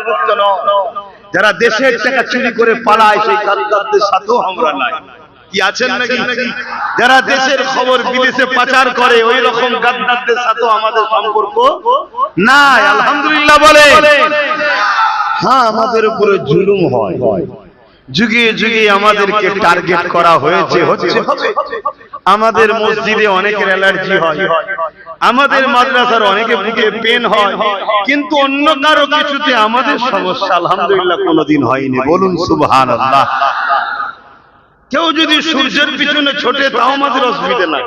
অন্তর্ভুক্ত নয়। যারা দেশের টাকা চুরি করে পালায় সেই গাদ্দারদের সাথেও আমরা নাই। কি আছেন নাকি? যারা দেশের খবর বিদেশে পাচার করে ওই রকম গাদ্দারদের সাথেও আমাদের সম্পর্ক নাই। আলহামদুলিল্লাহ বলে। হ্যাঁ, আমাদের উপরে জুলুম হয়, যুগে যুগে আমাদেরকে টার্গেট করা হয়েছে, হচ্ছে। আমাদের মসজিদে অনেকের অ্যালার্জি হয়, আমাদের মাদ্রাসার অনেকে বুকে পেন হয়, কিন্তু অন্য কারো কিছুতে আমাদের সমস্যা আলহামদুলিল্লাহ কোনোদিন হয়নি। বলুন সুবহানাল্লাহ। কেউ যদি সূর্যের পিছনে ছোটে তাও আমাদের অসুবিধা নাই,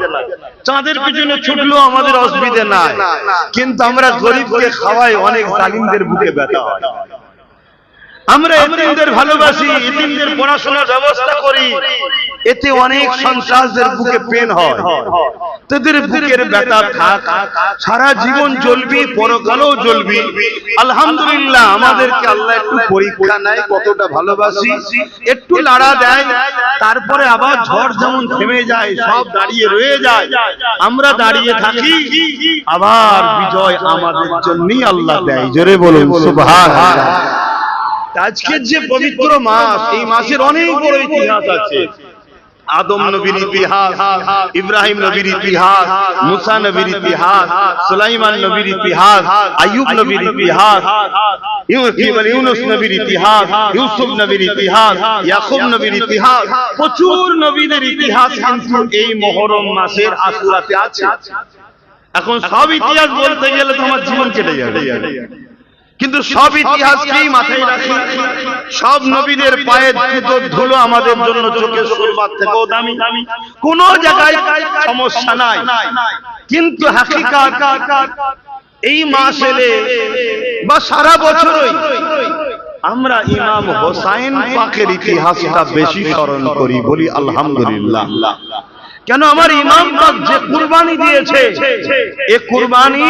চাঁদের পিছনে ছুটলেও আমাদের অসুবিধা নাই, কিন্তু আমরা গরিবকে খাওয়াই, অনেক জালিমদের বুকে ব্যথা হয়। আমরা এতিমদের ভালোবাসি, এতিমদের পড়াশোনার ব্যবস্থা করি, এতে অনেক সন্ত্রাসদের বুকে পেন হয়। তাদের বুকের ব্যথা থাক, সারা জীবন জ্বলবি, পরকালেও জ্বলবি। আলহামদুলিল্লাহ আমাদেরকে আল্লাহ একটু পরীক্ষা নেয়, কতটা ভালোবাসি, একটু লাড়া দেয়, তারপরে আবার ঝড় যেমন থেমে যায়, সব দাঁড়িয়ে রয়ে যায়, আমরা দাঁড়িয়ে থাকি, আবার বিজয় আমাদের জন্যই আল্লাহ দেয়। জোরে বলুন সুবহানাল্লাহ। আজকের যে পবিত্র মাস, এই মাসের অনেক বড় ইতিহাস আছে। আদম নবীর ইতিহাস, ইব্রাহিম নবীর ইতিহাস, মুসা নবীর ইতিহাস, সুলাইমান নবীর ইতিহাস, আইয়ুব নবীর ইতিহাস, ইউনুস নবীর ইতিহাস, ইউসুফ নবীর ইতিহাস, ইয়াকুব নবীর ইতিহাস, প্রচুর নবীদের ইতিহাস কিন্তু এই মুহররম মাসের আশুরাতে আছে। এখন সব ইতিহাস বলতে গেলে তোমার জীবন কেটে যাবে, কিন্তু সব ইতিহাসকেই মাথায় রাখি। সব নবীদের পায়ের জুতোর ধুলো আমাদের জন্য চোখের সুরমার থেকেও দামি। কোন জায়গায় সমস্যা নাই, কিন্তু হাকিকাত এই মাস এলে বা সারা বছরই আমরা ইমাম হোসাইন পাকের ইতিহাসটা বেশি স্মরণ করি, বলি আলহামদুলিল্লাহ। কেন? আমার ইমাম পাক যে কুরবানি দিয়েছে, এই কুরবানি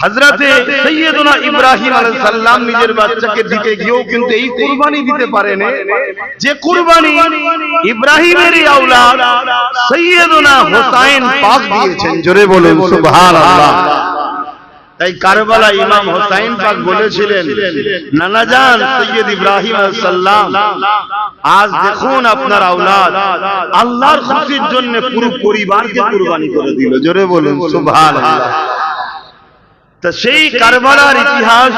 হযরতে সাইয়্যিদুনা ইব্রাহিম আলাইহিস সালাম নিজের বাচ্চাকে দিতে গিয়েও কিন্তু এই কুরবানি দিতে পারেন, যে কুরবানি ইব্রাহিমের আওলাদ সাইয়্যিদুনা হোসাইন পাক দিয়েছেন। জোরে বলুন সুবহানাল্লাহ। তাই কারবালা ইমাম হোসাইন পাক বলেছিলেন, নানা জান সৈয়দ ইব্রাহিম আলাইহিস সালাম, আজ দেখুন আপনার আওলাদ আল্লাহর খুশির জন্য পুরো পরিবারকে কুরবানি করে দিল। জোরে বলুন সুবহানাল্লাহ। তা সেই কারবালার ইতিহাস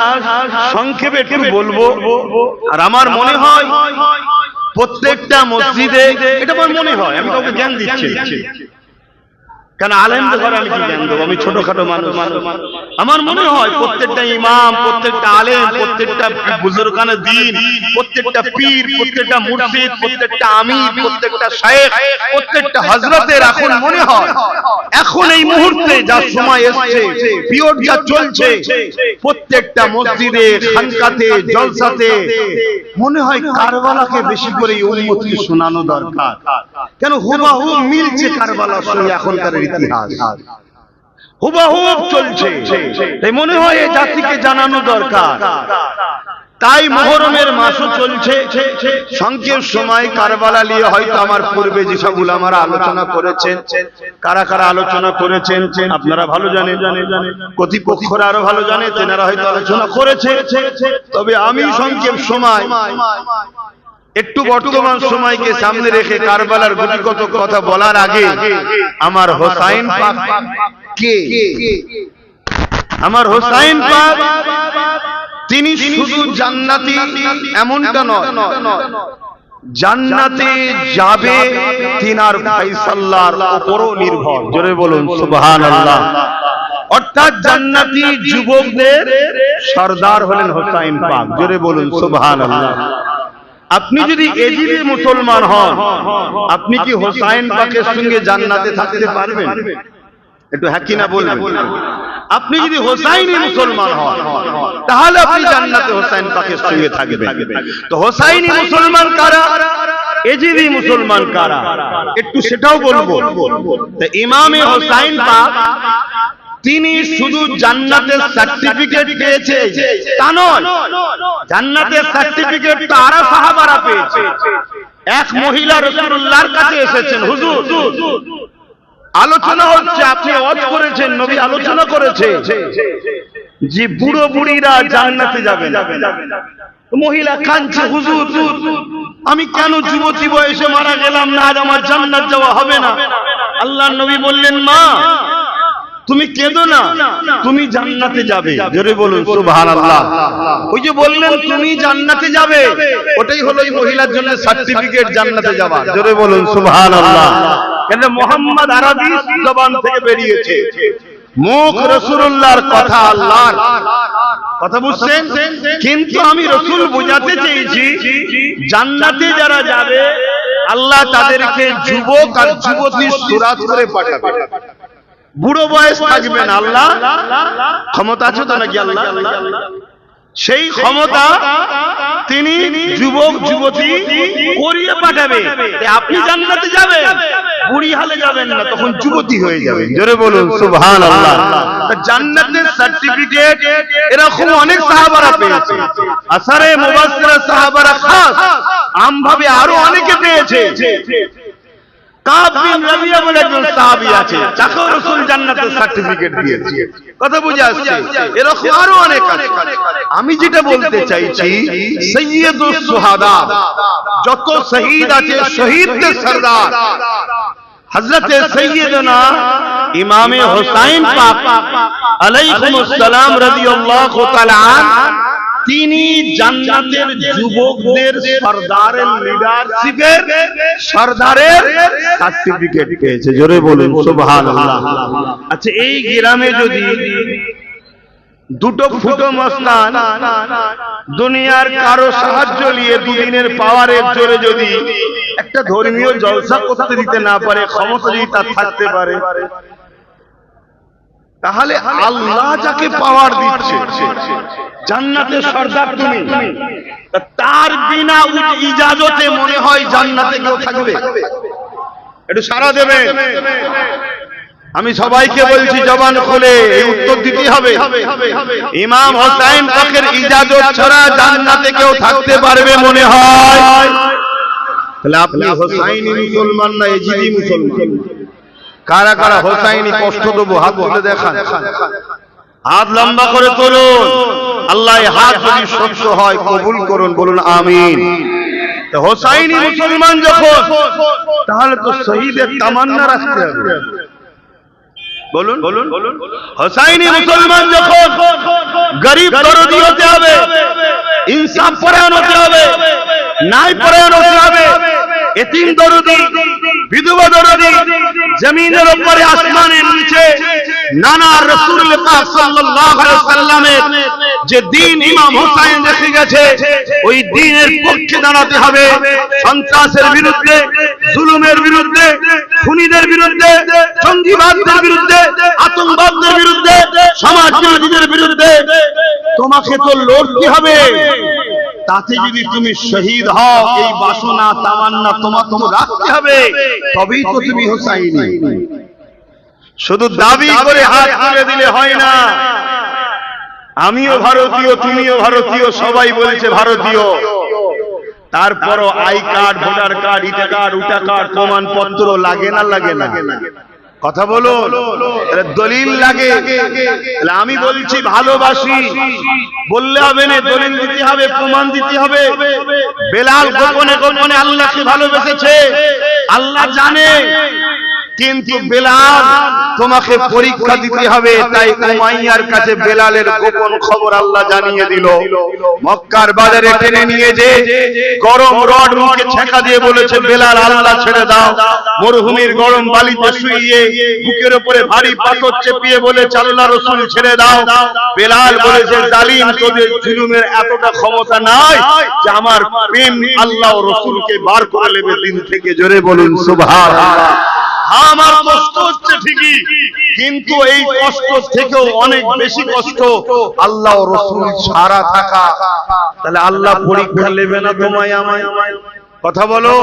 সংক্ষেপে একটু বলবো। আর আমার মনে হয় প্রত্যেকটা মসজিদে, এটা আমার মনে হয়, আমি কাউকে জ্ঞান দিচ্ছি, কেন আলেমদের ঘরে আমি কি জ্ঞান দেবো, আমি ছোটখাটো মানুষ। আমার মনে হয় প্রত্যেকটা ইমাম, প্রত্যেকটা আলেম, প্রত্যেকটা বুজুর্গানে দ্বীন, প্রত্যেকটা পীর, প্রত্যেকটা মুর্শিদ, প্রত্যেকটা আমির, প্রত্যেকটা শায়েখ, প্রত্যেকটা হযরতের এখন মনে হয়, এখন এই মুহূর্তে যা সময় এসেছে, পিরিয়ড যা চলছে, প্রত্যেকটা মসজিদে, খানকাতে, জলসাতে মনে হয় কারবালাকে বেশি করে এই উম্মতকে শোনানো দরকার। কেন? হুবহু মিলছে কারবালার সঙ্গে এখনকার ইতিহাস, হুবহু চলছে। তাই মনে হয় এই জাতিকে জানানো দরকার। তাই মুহররমের মাসও চলছে। সংক্ষেপ সময় কারবালা নিয়ে হয়তো আমার পূর্বে যেসব উলামারা আলোচনা করেছেন, কারা কারা আলোচনা করেছেন আপনারা ভালো জানেন, কর্তৃপক্ষরা আরো ভালো জানে, তেনারা হয়তো আলোচনা করেছে। তবে আমি সংক্ষেপ সময় একটু বর্তমান সময়কে সামনে রেখে কারবালার গুটিকত কথা বলার আগে, আমার হোসাইন পাক কে? আমার হোসাইন পাক তিনি শুধু জান্নাতি এমনটা নয়, জান্নাতে যাবে তিনার ফায়সালার উপরও নির্ভর। জোরে বলুন সুবহানাল্লাহ। অর্থাৎ জান্নাতি যুবকদের সরদার হলেন হোসাইন পাক। জোরে বলুন সুবহানাল্লাহ। আপনি যদি এজিদি মুসলমান হন, আপনি কি হোসাইন পাকের সঙ্গে জান্নাতে থাকতে পারবেন? একটু হ্যাঁ কি না বলবেন। আপনি যদি হোসাইনি মুসলমান হন, তাহলে আপনি জান্নাতে হোসাইন পাকের সঙ্গে থাকবেন। তো হোসাইনি মুসলমান কারা, এজিদি মুসলমান কারা, একটু সেটাও বলবো। তো ইমামে হোসাইন পাক তিনি শুধু জান্নাতের সার্টিফিকেট পেয়েছে তা নয়, জান্নাতের সার্টিফিকেট তো আরো সাহাবারা পেয়েছে। এক মহিলা রাসূলুল্লাহর কাছে এসেছেন, হুজুর আলোচনা হচ্ছে, আপনি ওয়াজ করেছেন, নবী আলোচনা করেছে, যে বুড়ো বুড়িরা জান্নাতে যাবে না। মহিলা কাঁদছে, হুজুর আমি কেন যুবতী বয়সে মারা গেলাম না, আজ আমার জান্নাত যাওয়া হবে না। আল্লাহর নবী বললেন, মা তুমি কেঁদো না, তুমি জান্নাতে যাবে। জোরে বলুন সুবহানাল্লাহ। ওই যে বললেন তুমি জান্নাতে যাবে, ওটাই হলো এই মহিলার জন্য সার্টিফিকেট জান্নাতে যাওয়া। জোরে বলুন সুবহানাল্লাহ। কেন মুহাম্মদ আরবি জবান থেকে বেরিয়েছে, মুখ রাসূলুল্লাহর কথা আল্লাহর কথা, বুঝছেন? কিন্তু আমি রাসূল বোঝাতে চেয়েছি জান্নাতে যারা যাবে আল্লাহ তাদেরকে যুবক আর যুবতীর সুরাত করে পাঠাবে, বুড়ো বয়স থাকবে না। আল্লাহ ক্ষমতা আছে তো নাকি? আল্লাহ সেই ক্ষমতা তিনি যুবক যুবতী করিয়ে পাঠাবে। আপনি জান্নাতে যাবেন, বুড়ি হালে যাবেন না, তখন যুবতী হয়ে যাবেন। জোরে বলুন সুবহানাল্লাহ। জান্নাতের সার্টিফিকেট এরকম অনেক সাহাবারা পেয়েছে, আসারে মুবাশশিরা সাহাবারা খাস, আমভাবে আরো অনেকে পেয়েছে। কাব বিন রাবিয়া বলে একজন সাহাবী আছে, তাকেও রাসূল জান্নাতের সার্টিফিকেট দিয়েছে। কথা বুঝে আসছে? এরকম আরো অনেক আছে। আমি যেটা বলতে চাইছি, সাইয়্যিদুস শুহাদা, যত শহীদ আছে শহীদদের সরদার হযরতে সাইয়্যিদনা ইমামে হুসাইন পাক আলাইহিস সালাম রাদিয়াল্লাহু তাআলা আনহু, তিনি জান্নাতের যুবকদের সরদারের লিডারশিপের সরদারের সার্টিফিকেট পেয়েছে। জোরে বলুন সুবহানাল্লাহ। আচ্ছা, এই গ্রামে যদি দুটো ফুটো মস্তান দুনিয়ার কারো সাহায্য নিয়ে দুদিনের পাওয়ারের জোরে যদি একটা ধর্মীয় জলসা করতে দিতে না পারে, ক্ষমতা যদি তার থাকতে পারে, তাহলে আল্লাহ যাকে পাওয়ার দিচ্ছে জান্নাতের সরদার তুমি, তার বিনা ইজাজতে মনে হয় জান্নাতে কেউ থাকবে? একটু সাড়া দেবে। আমি সবাইকে বলছি জবান খুলে এই উত্তর দিতে হবে, ইমাম হোসেন পাকের ইজাজত ছাড়া জান্নাতে কেউ থাকতে পারবে মনে হয়? তাহলে আপনি হোসাইনি মুসলমান না এজিদি মুসলমান? কারা কারা হোসাইনি কষ্ট দেবো হাত তুলে দেখান, হাত লম্বা করে তুলুন। আল্লাহ হাত যদি সহ্য হয় কবুল করুন, বলুন আমিন। হোসাইনি মুসলমান যখন, তাহলে তো শহীদের তামান্না রাখতে হবে। বলুন বলুন। হোসাইনি মুসলমান যখন, গরিব দরদি হতে হবে, ইনসাফ পরায়ণ হতে হবে, ন্যায় পরায়ণ হতে হবে, এতিম দরদি, বিধবা দরদি, জমিনের উপরে আসমানের নিচে নানা রাসূল পাক সাল্লাল্লাহু আলাইহি ওয়াসাল্লামের যে দ্বীন ইমাম হোসেন রেখে গেছে, ওই দ্বীনের পক্ষে দাঁড়াতে হবে। সন্ত্রাসের বিরুদ্ধে, জুলুমের বিরুদ্ধে, খুনিদের বিরুদ্ধে, জঙ্গিবাদদের বিরুদ্ধে, আতঙ্কবাদদের বিরুদ্ধে, সমাজবাদীদের বিরুদ্ধে তোমাকে তো লড়তে হবে। তাতে যদি তুমি শহীদ হও, এই বাসনা তামান্না তোমাকে তো রাখতে হবে, তবেই তো তুমি হোসাইনি। শুধু দাবি করে হাত তুলে দিলে হয় না। আমিও ভারতীয়, তুমিও ভারতীয়, সবাই বলছে ভারতীয়, তারপরও আই কার্ড, ভোটার কার্ড, ইটা কার্ড, উটা কার্ড, প্রমাণপত্র লাগে না লাগে না? কথা বলো, দলিল লাগে। আমি বলছি ভালোবাসি বললে হবে না, দলিল দিতে হবে, প্রমাণ দিতে হবে। বেলাল গোপনে গোপনে আল্লাহকে ভালোবেসেছে, আল্লাহ জানে, কিন্তু বেলাল তোমাকে পরীক্ষা দিতে হবে। তাই উমাইয়ার কাছে বেলালের গোপন খবর আল্লাহ জানিয়ে দিল। মক্কার বাজারে টেনে নিয়ে যে গরম রড মুখে ছেঁকা দিয়ে বলেছে, বেলাল আল্লাহ ছেড়ে দাও। মরুভূমির গরম বালিতে শুইয়ে বুকের উপরে ভারী পাথর চেপিয়ে বলেছে, আল্লাহ রাসূল ছেড়ে দাও। বেলাল বলেছে, জালিম, তোদের জুলুমের এতটা ক্ষমতা নাই যে আমার প্রেম আল্লাহ ও রাসূলকে বার করে নেবে দিন থেকে। জোরে বলুন সুবহানাল্লাহ। আমার কষ্ট হচ্ছে ঠিকই, কিন্তু এই কষ্ট থেকেও অনেক বেশি কষ্ট আল্লাহ ও রাসূল ছাড়া থাকা। তাহলে আল্লাহ পরীক্ষা নেবে না তোমায় আমায়? কথা বলো।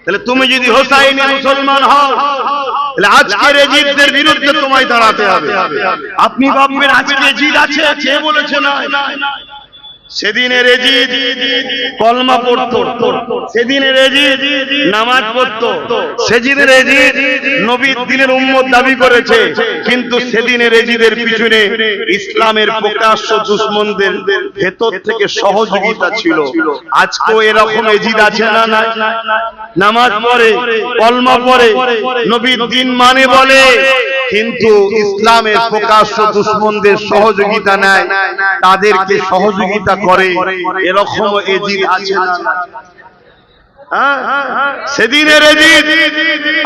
তাহলে তুমি যদি হোসাইনি মুসলমান হও, তাহলে আজকের এজিদদের বিরুদ্ধে তোমায় দাঁড়াতে হবে। আপনি ভাববেন আজকে এজিদ আছে, কে বলেছে না? সেদিনের এজিদ কলমা পড়তো, সেদিনের এজিদ নামাজ পড়তো, সেদিনের এজিদ নবীর দিনের উম্মত দাবি করেছে, কিন্তু সেদিনের এজিদের পিছনে ইসলামের প্রকাশ্য দুশমনদের ভেতর থেকে সহযোগিতা ছিল। আজকেও এরকম এজিদ আছে না? না, নামাজ পড়ে, কলমা পড়ে, নবীর দিন মানে বলে, কিন্তু ইসলামের প্রকাশ্য দুশমনদের সহযোগিতা নেয়, তাদেরকে সহযোগিতা করে। এরকম এজিদ আছে না? সেদিনের এজিদ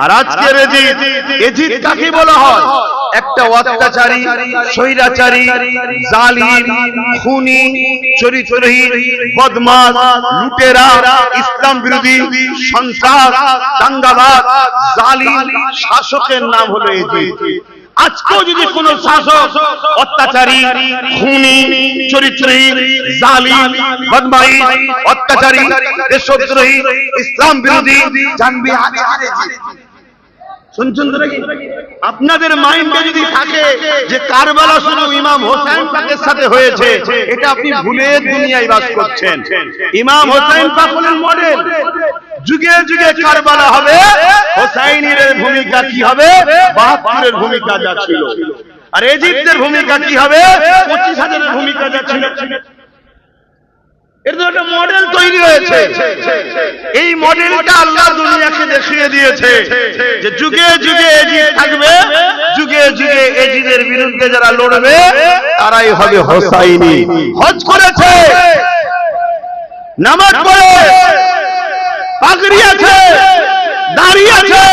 আর আজকের এজিদ, এজিদ কাকে বলা হয়? একটা অত্যাচারী, স্বৈরাচারী, জালিম, খুনি, চরিত্রহীন, বদমাশ, লুটেরা, ইসলাম বিরোধী, সন্ত্রাস, দাঙ্গাবাজ, জালিম শাসকের নাম হলো এজিদ। আজকেও যদি কোন শাসক অত্যাচারী, খুনি, চরিত্রহীন, জালিম, বদমাইশ, অত্যাচারী, দেশদ্রোহী, ইসলাম বিরোধী, জানবি শুনছেন তো নাকি? আপনাদের মাইন্ডে যদি থাকে যে কারবালা শুধু ইমাম হোসেন পাকের সাথে হয়েছে, এটা আপনি ভুলে দুনিয়ায় বাস করছেন। ইমাম হোসেন পাক হলেন মডেল। যুগে যুগে কারবালা হবে, হোসাইনের ভূমিকা কি হবে? ৭২-এর ভূমিকা যা ছিল। আর এজিপ্টের ভূমিকা কি হবে? ২৫,০০০-এর ভূমিকা যা ছিল। এর তো একটা মডেল তৈরি হয়েছে। এই মডেলটা আল্লাহ দুনিয়াকে দেখিয়ে দিয়েছে যে যুগে যুগে এজিদ থাকবে, যুগে যুগে এজিদের বিরুদ্ধে যারা লড়বে তারাই হবে হোসাইনি। হজ করেছে, নামাজ পড়ে, পাগড়ি আছে, দাড়ি আছে,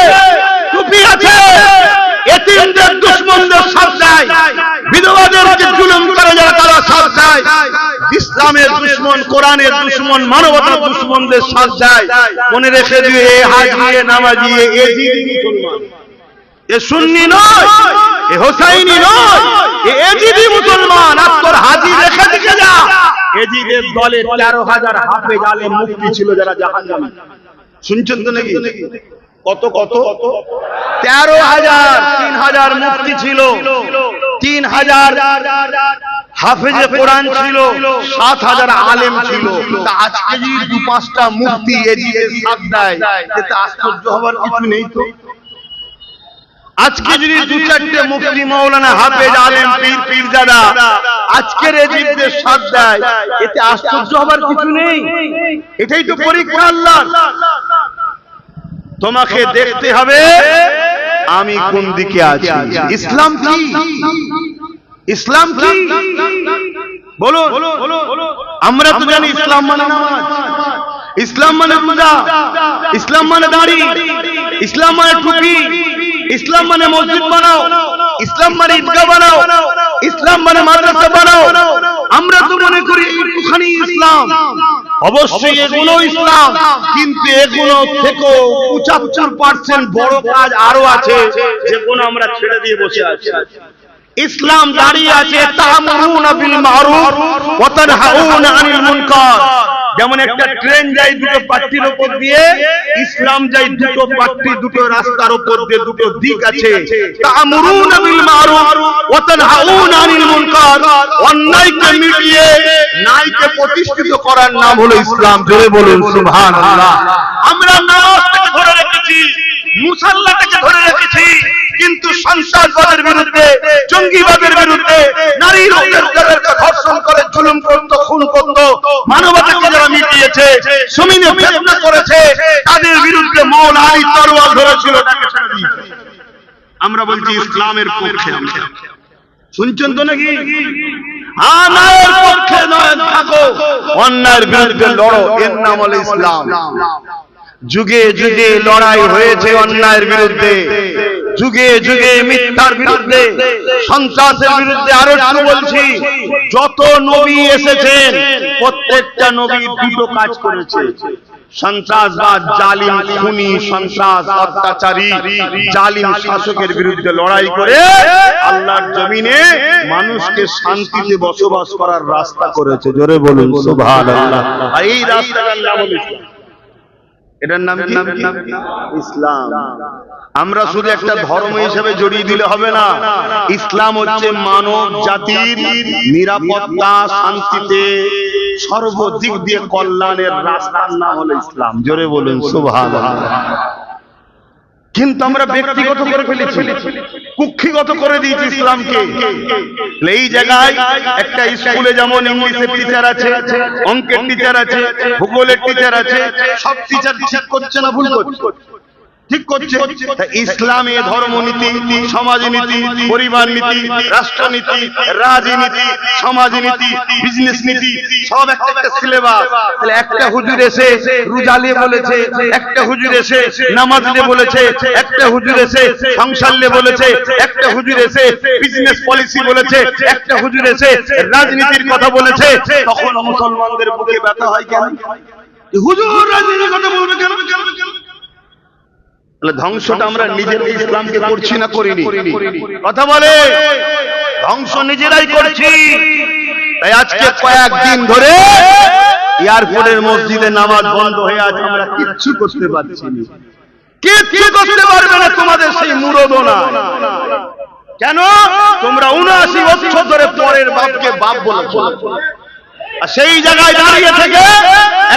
টুপি আছে, এতিমদের দুশমনদের সাথ দেয়, বিধবাদেরকে জুলুম করে যারা তারা সাথ দেয়, ইসলামের দুশমন, কোরআনের দুশমন, মানবতার দুশমনদের সাথ দেয়। মনে রেখে দিয়ে এ হাজি, এ নামাজি, এ এজিদি মুসলমান, এ সুন্নি নয়, এ হোসাইনি নয়, এ এজিদি মুসলমান। আর তোর হাজি রেখে দিকে যা, এজিদের দলে ১৩,০০০ হাফেজ আলেম মুফতি ছিল যারা জাহান্নামী। শুনছেন তো নাকি? কত কত ১৩,০০০, ৩,০০০ মুফতি ছিল, ৩,০০০ হাফেজে কোরআন ছিল, ৭,০০০ আলেম ছিল। তা আজকে যদি ২-৫টা মুফতি এজিদের সাথ দেয়, এতে আশ্চর্য হবার কিছু নেই তো। আজকে যদি ২-৪টে মুফতি, মাওলানা, হাফেজ, আলেম, পীর, পীরজাদা আজকের এজিদের সাথ দেয়, এতে আশ্চর্য হবার কিছু নেই। এটাই তো পরীক্ষা আল্লাহর। তোমাকে দেখতে হবে আমি কোন দিকে আছি। ইসলাম কি? ইসলাম কি বলুন? আমরা তো জানি ইসলাম মানে নামাজ, ইসলাম মানে রোজা, ইসলাম মানে দাড়ি, ইসলাম মানে টুপি, ইসলাম মানে মসজিদ বানাও, ইসলাম মানে ঈদগাহ বানাও, ইসলাম মানে মাদ্রাসা বানাও। আমরা তো মনে করি একটুখানি ইসলাম। অবশ্যই এগুলো ইসলাম, কিন্তু এগুলো থেকেও ৭৫% বড় কাজ আরো আছে, যেগুলো আমরা ছেড়ে দিয়ে বসে আছি। ইসলাম দাঁড়িয়ে আছে তা'মুরুনা বিল মা'রুফ ওয়া তানহাউনা আনিল মুনকার। যেমন একটা ট্রেন যায় দুটো পাট্টির উপর দিয়ে, ইসলাম যায় দুটো পাট্টি, দুটো রাস্তার উপর দিয়ে, দুটো দিক আছে। তা'মুরুনা বিল মা'রুফ ওয়া তানহাউনা আনিল মুনকার। অন্যায়কে মিটিয়ে ন্যায়কে প্রতিষ্ঠিত করার নাম হলো ইসলাম। জোরে বলুন সুবহানাল্লাহ। আমরা নামাজটাকে ধরে রেখেছি, মুসাল্লাটাকে ধরে রেখেছি, কিন্তু সন্ত্রাসবাদের বিরুদ্ধে, জঙ্গিবাদের বিরুদ্ধে, নারীর উপর ধর্ষণ করে জুলুম করত, খুন করত, মানবতাকে যারা মিটিয়েছে, জমিনে ফিতনা করেছে, তাদের বিরুদ্ধে মওলা আলী তরোয়াল ধরেছিল, তাকে ছেড়ে দিয়েছে। আমরা বলছি ইসলামের পক্ষে। শুনছেন তো নাকি? অন্যায়ের পক্ষে নয় থাকো, অন্যায়ের বিরুদ্ধে লড়ো, এর নাম হলো ইসলাম। যুগে যুগে লড়াই হয়েছে অন্যায়ের বিরুদ্ধে, যুগে যুগে মিথ্যার বিরুদ্ধে, সন্ত্রাসের বিরুদ্ধে। আরো একটু বলছি, যত নবী এসেছেন প্রত্যেকটা নবী দুটো কাজ করেছে। সন্ত্রাসবাদ, জালিম, খুনি, সন্ত্রাস, অত্যাচারী, জালিম শাসকের বিরুদ্ধে লড়াই করে আল্লাহর জমিনে মানুষকে শান্তিতে বসবাস করার রাস্তা করেছে। জোরে বলুন সুবহানাল্লাহ। আর এই রাস্তাটার নাম হলো ইসলাম। এটার নাম কি? ইসলাম। আমরা শুধু একটা ধর্ম হিসেবে জড়িয়ে দিলে হবে না। ইসলাম হচ্ছে মানব জাতির নিরাপত্তা, শান্তিতে, সর্বদিক দিয়ে কল্যাণের রাস্তার নাম হলো ইসলাম। জোরে বলুন সুবহানাল্লাহ। কিন্তু আমরা ব্যক্তিগত করে ফেলেছি, কুক্ষিগত করে দিয়েছি ইসলামকে। এই জায়গায় একটা স্কুলে যেমন ইংলিশের টিচার আছে, অঙ্কের টিচার আছে, ভূগোলের টিচার আছে, সব টিচার ঠিক করছে না ভুল করছে? ঠিক করছে। ইসলামে ধর্মনীতি, সমাজনীতি, পরিবার নীতি, রাষ্ট্রনীতি, রাজনীতি, সমাজনীতি, বিজনেস নীতি সব একটা সিলেবাস। তাহলে একটা হুজুর এসে রোজা নিয়ে বলেছে, একটা হুজুর এসে নামাজ নিয়ে বলেছে, একটা হুজুর এসে সংসার নিয়ে বলেছে, একটা হুজুর এসে বিজনেস পলিসি বলেছে, একটা হুজুর এসে রাজনীতির কথা বলেছে, তখন মুসলমানদের বুকে ব্যথা হয় কেন? হুজুর রাজনীতির কথা বলবে কেন? ধ্বংসটা আমরা নিজের ইসলামকে করছি না করিনি? কথা বলে, ধ্বংস নিজেরাই করছি। তাই আজকে কয়েকদিন ধরে এয়ারপোর্টের মসজিদে নামাজ বন্ধ হয়ে আছে, আমরা কিচ্ছু করতে পারছি না। কিচ্ছু করতে পারবে না তোমাদের সেই মুরদনা। কেন? তোমরা 79 বছর ধরে পরের বাপকে বাপ বলেছো। সেই জায়গায় দাঁড়িয়ে থেকে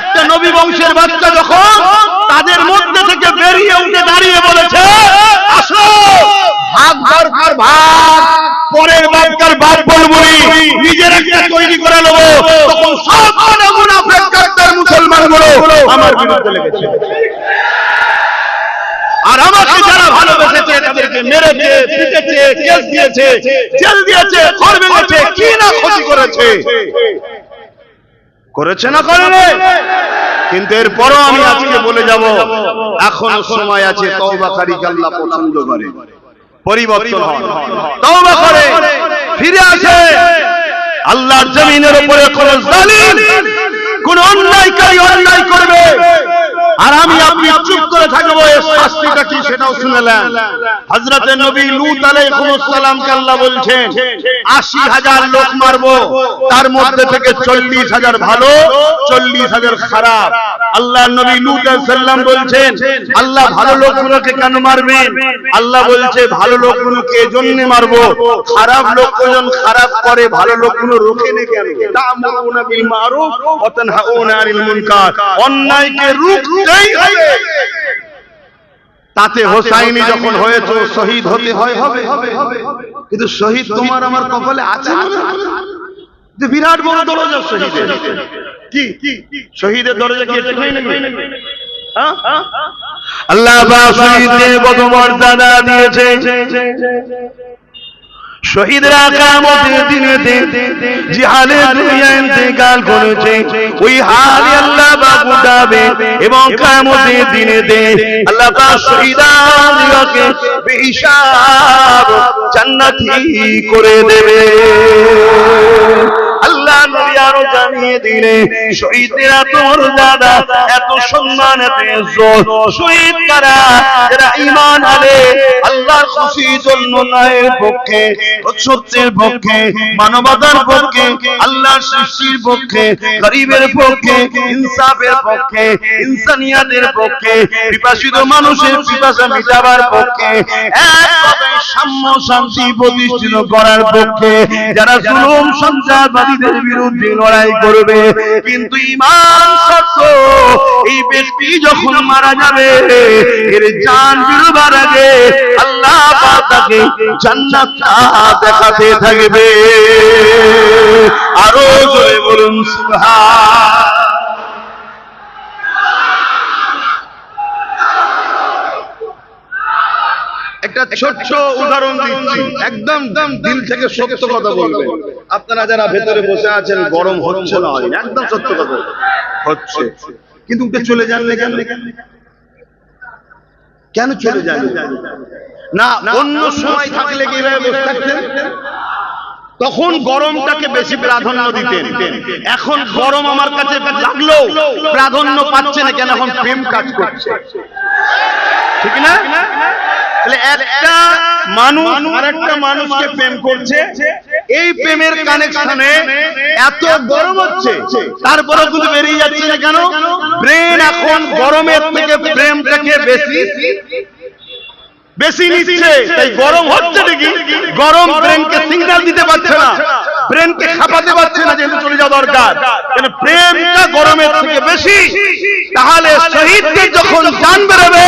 একটা নবী বংশের বাচ্চা যখন তাদের মধ্যে থেকে বেরিয়ে উঠে দাঁড়িয়ে বলেছে, আসো ভাগ দরকার ভাগ, পরের বাপকার বাপ বলবো, নিজের একটা তৈরি করে নেবো, তখন সব মুনাফিক কাফের মুসলমানগুলো আমার বিরুদ্ধে লেগেছে। আর আমাকে যারা ভালোবেসেছে তাদেরকে মেরেছে, পিটেছে, কেস দিয়েছে, জেল দিয়েছে, ঘর ভেঙেছে, কি না ক্ষতি করেছে। করেছে না করেনি? কিন্তু এরপরও আমি আজকে বলে যাব, এখনো সময় আছে। তওবাকারীকে আল্লাহ পছন্দ করে, পরিবর্তন হয়, তওবা করে ফিরে আসে। আল্লাহর জমিনের উপরে কোন জালিম, কোন অন্যায়কারী অন্যায় করবে আর আমি আপনি চুপ করে থাকবো, এর শাস্তিটা কি সেটাও শুনলেন। হযরতে নবী লূত আলাইহিস সালামকে আল্লাহ বলছেন ৮০,০০০ লোক মারবো, তার মধ্যে থেকে ৪০,০০০ ভালো, ৪০,০০০ খারাপ। আল্লাহর নবী লূত আলাইহিস সালাম বলছেন, আল্লাহ ভালো লোকগুলোকে কেন মারবেন? আল্লাহ বলছে ভালো লোকগুলোকে এজন্য মারবো, খারাপ লোকজন খারাপ করে, ভালো লোকগুলো রোখে না কেন? তা'মুরুনা বিল মারুফ ওয়া তানহাউনা আনিল মুনকার, অন্যায়কে রুখতেই হবে। তাতে হোসাইনি যখন হয়েছে শহীদ হতে হয়, হবে। কিন্তু শহীদ তোমার আমার কপালে আছে না? যে বিরাট বড় দরজা শহীদের। কি শহীদের দরজা কি একটু নাকি? আল্লাহ পাক শহীদদের কত মর্যাদা দিয়েছে। শহীদরা কিয়ামতের দিনেতে জিহাদে দুনিয়ায় ইন্তেকাল করেছে, ওই হালে আল্লাহ পাক উঠাবে এবং কিয়ামতের দিনেতে আল্লাহ পাক শহীদদেরকে বেহিসাব জান্নাতি করে দেবে। আল্লাহ নবী আরো জানিয়ে দিলে শহীদের এত মর্যাদা, এত সম্মান, এত ইজ্জত। শহীদ কারা? যারা ঈমান আনে, আল্লাহর খুশির জন্য ন্যায়ের পক্ষে, সত্যের পক্ষে, মানবতার পক্ষে, আল্লাহর সৃষ্টির পক্ষে, গরিবের পক্ষে, ইনসাফের পক্ষে, ইনসানিয়াতের পক্ষে, পিপাসিত মানুষের পিপাসা মিটাবার পক্ষে, একভাবে সাম্য শান্তি প্রতিষ্ঠিত করার পক্ষে, যারা জুলুম সন্ত্রাসবাদীদের বিরুদ্ধে লড়াই করবে। কিন্তু ঈমান শর্ত, এই ব্যক্তি যখন মারা যাবে, এর জান বেরোবার আগে আল্লাহ পাক তাকে জান্নাত দেখাতে থাকবে। আরো জোরে বলুন সুবহান। একটা ছোট্ট উদাহরণ দিচ্ছি, একদম দিল থেকে সত্য কথা বলবেন। আপনারা যারা ভেতরে বসে আছেন, গরম হচ্ছে না, একদম সত্য কথা হচ্ছে, কিন্তু উঠে চলে যান না কেন? কেন চলে যান না? অন্য সময় থাকলে কি এভাবে বসে থাকতেন? তখন গরমটাকে বেশি প্রাধান্য দিতেন। এখন গরম আমার কাছে লাগলো, প্রাধান্য পাচ্ছে না কেন? এখন প্রেম কাজ করছে, ঠিক না? তাহলে একটা মানুষ আরেকটা মানুষকে প্রেম করছে, এই প্রেমের কানেকশনে এত গরম হচ্ছে, তারপরে কিন্তু বেরিয়ে যাচ্ছে না কেন? ব্রেন এখন গরমের থেকে প্রেমটাকে বেশি বেশি নিচ্ছে, তাই গরম হচ্ছে ঠিকই, গরম ব্রেনকে সিগন্যাল দিতে পারছে না, ব্রেনকে খাপাতে পারছে না যেহেতু চলে যাওয়া দরকার, কেন প্রেমটা গরমের থেকে বেশি। তাহলে শহীদদের যখন জান বেরোবে,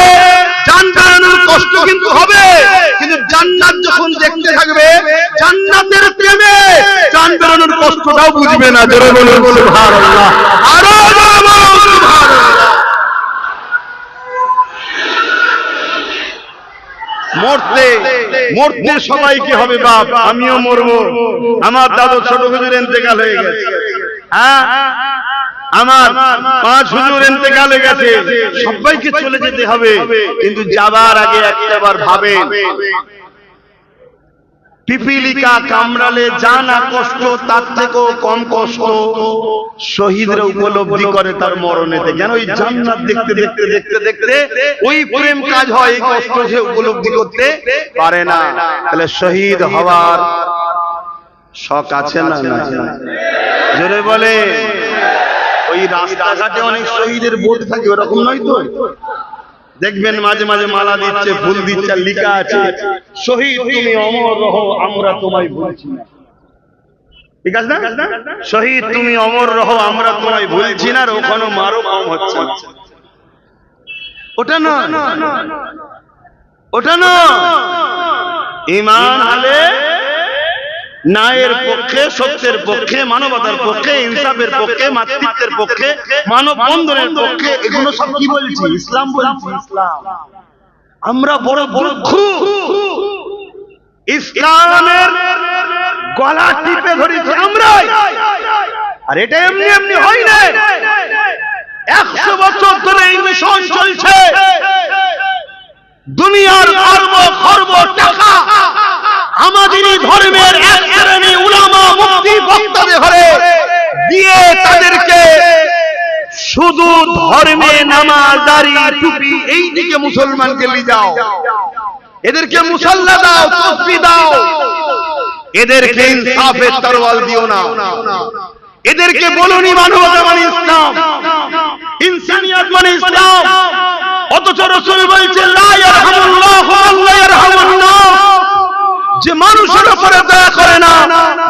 জান বেরোনোর কষ্ট কিন্তু হবে, কিন্তু জান্নাত যখন দেখতে থাকবে, জান্নাতের প্রেমে জান বেরোনোর কষ্টটাও বুঝবে না। জোরে বলুন সুবহানাল্লাহ, আরো জোরে বলুন সুবহানাল্লাহ। মরতে মরতে সবাইকে হবে বাপ, আমিও মরবো। আমার দাদু ছোট হুজুর ইন্তেকাল হয়ে গেছে, হ্যাঁ আমার 5 হুজুর ইন্তেকাল হয়ে গেছে, সবাইকে চলে যেতে হবে, কিন্তু যাবার আগে একটাবার ভাবেন, পিপিলিকা কামড়ালে যা না কষ্ট তার থেকেও কম কষ্ট শহীদরা উপলব্ধি করে তার মরণেতে। কেন? ওই জান্নাত দেখতে দেখতে দেখতে দেখতে ওই প্রেম কাজ হয়, এই কষ্ট সে উপলব্ধি করতে পারে না। তাহলে শহীদ হওয়ার শখ আছে না? জোরে বলে। ওই রাস্তাঘাটে অনেক শহীদের বোর্ড থাকে, ওরকম নয় তো? দেখবেন মাঝে মাঝে মালা দিচ্ছে, ফুল দিচ্ছে, লেখা আছে শহীদ তুমি অমর রহো আমরা তোমায় ভুলছি না। ঠিক আছে না? শহীদ তুমি অমর রহো আমরা তোমায় ভুলছি না, ওখানে মারো কম হচ্ছে না। ওটা না, ওটা না। ঈমান হলে ন্যায়ের পক্ষে, সত্যের পক্ষে, মানবতার পক্ষে, ইনসাফের পক্ষে, মাতৃত্বের পক্ষে, মানব বন্ধনের পক্ষে, এগুলো সব কি বলছি? ইসলাম বলছি। ইসলাম আমরা বড় মূর্খ, ইসলামের গলা টিপে ধরেছি আমরা। আর এটা এমনি এমনি হয় না, 100 বছর ধরে এই মিশন চলছে। দুনিয়ার অর্ব খর্ব টাকা আমাদেরই ধর্মের এক শ্রেণী উলামা মুফতি বক্তাদের ঘরে দিয়ে তাদেরকে শুধু ধর্মে নামাজ দাড়ি টুপি এই দিকে মুসলমানকে নিয়ে যাও, এদেরকে মুসাল্লা দাও, তাসবিহ দাও, এদেরকে ইনসাফের তরোয়াল দিও না, এদেরকে বলুনি মানবতা মানে ইসলাম, ইনসানিয়ত মানে ইসলাম। অথচ রাসূল বলছেন লা ইয়ারহামুল্লাহু আল্লাহ ইয়ারহামুন নাস, যে মানুষের উপরে দয়া করে না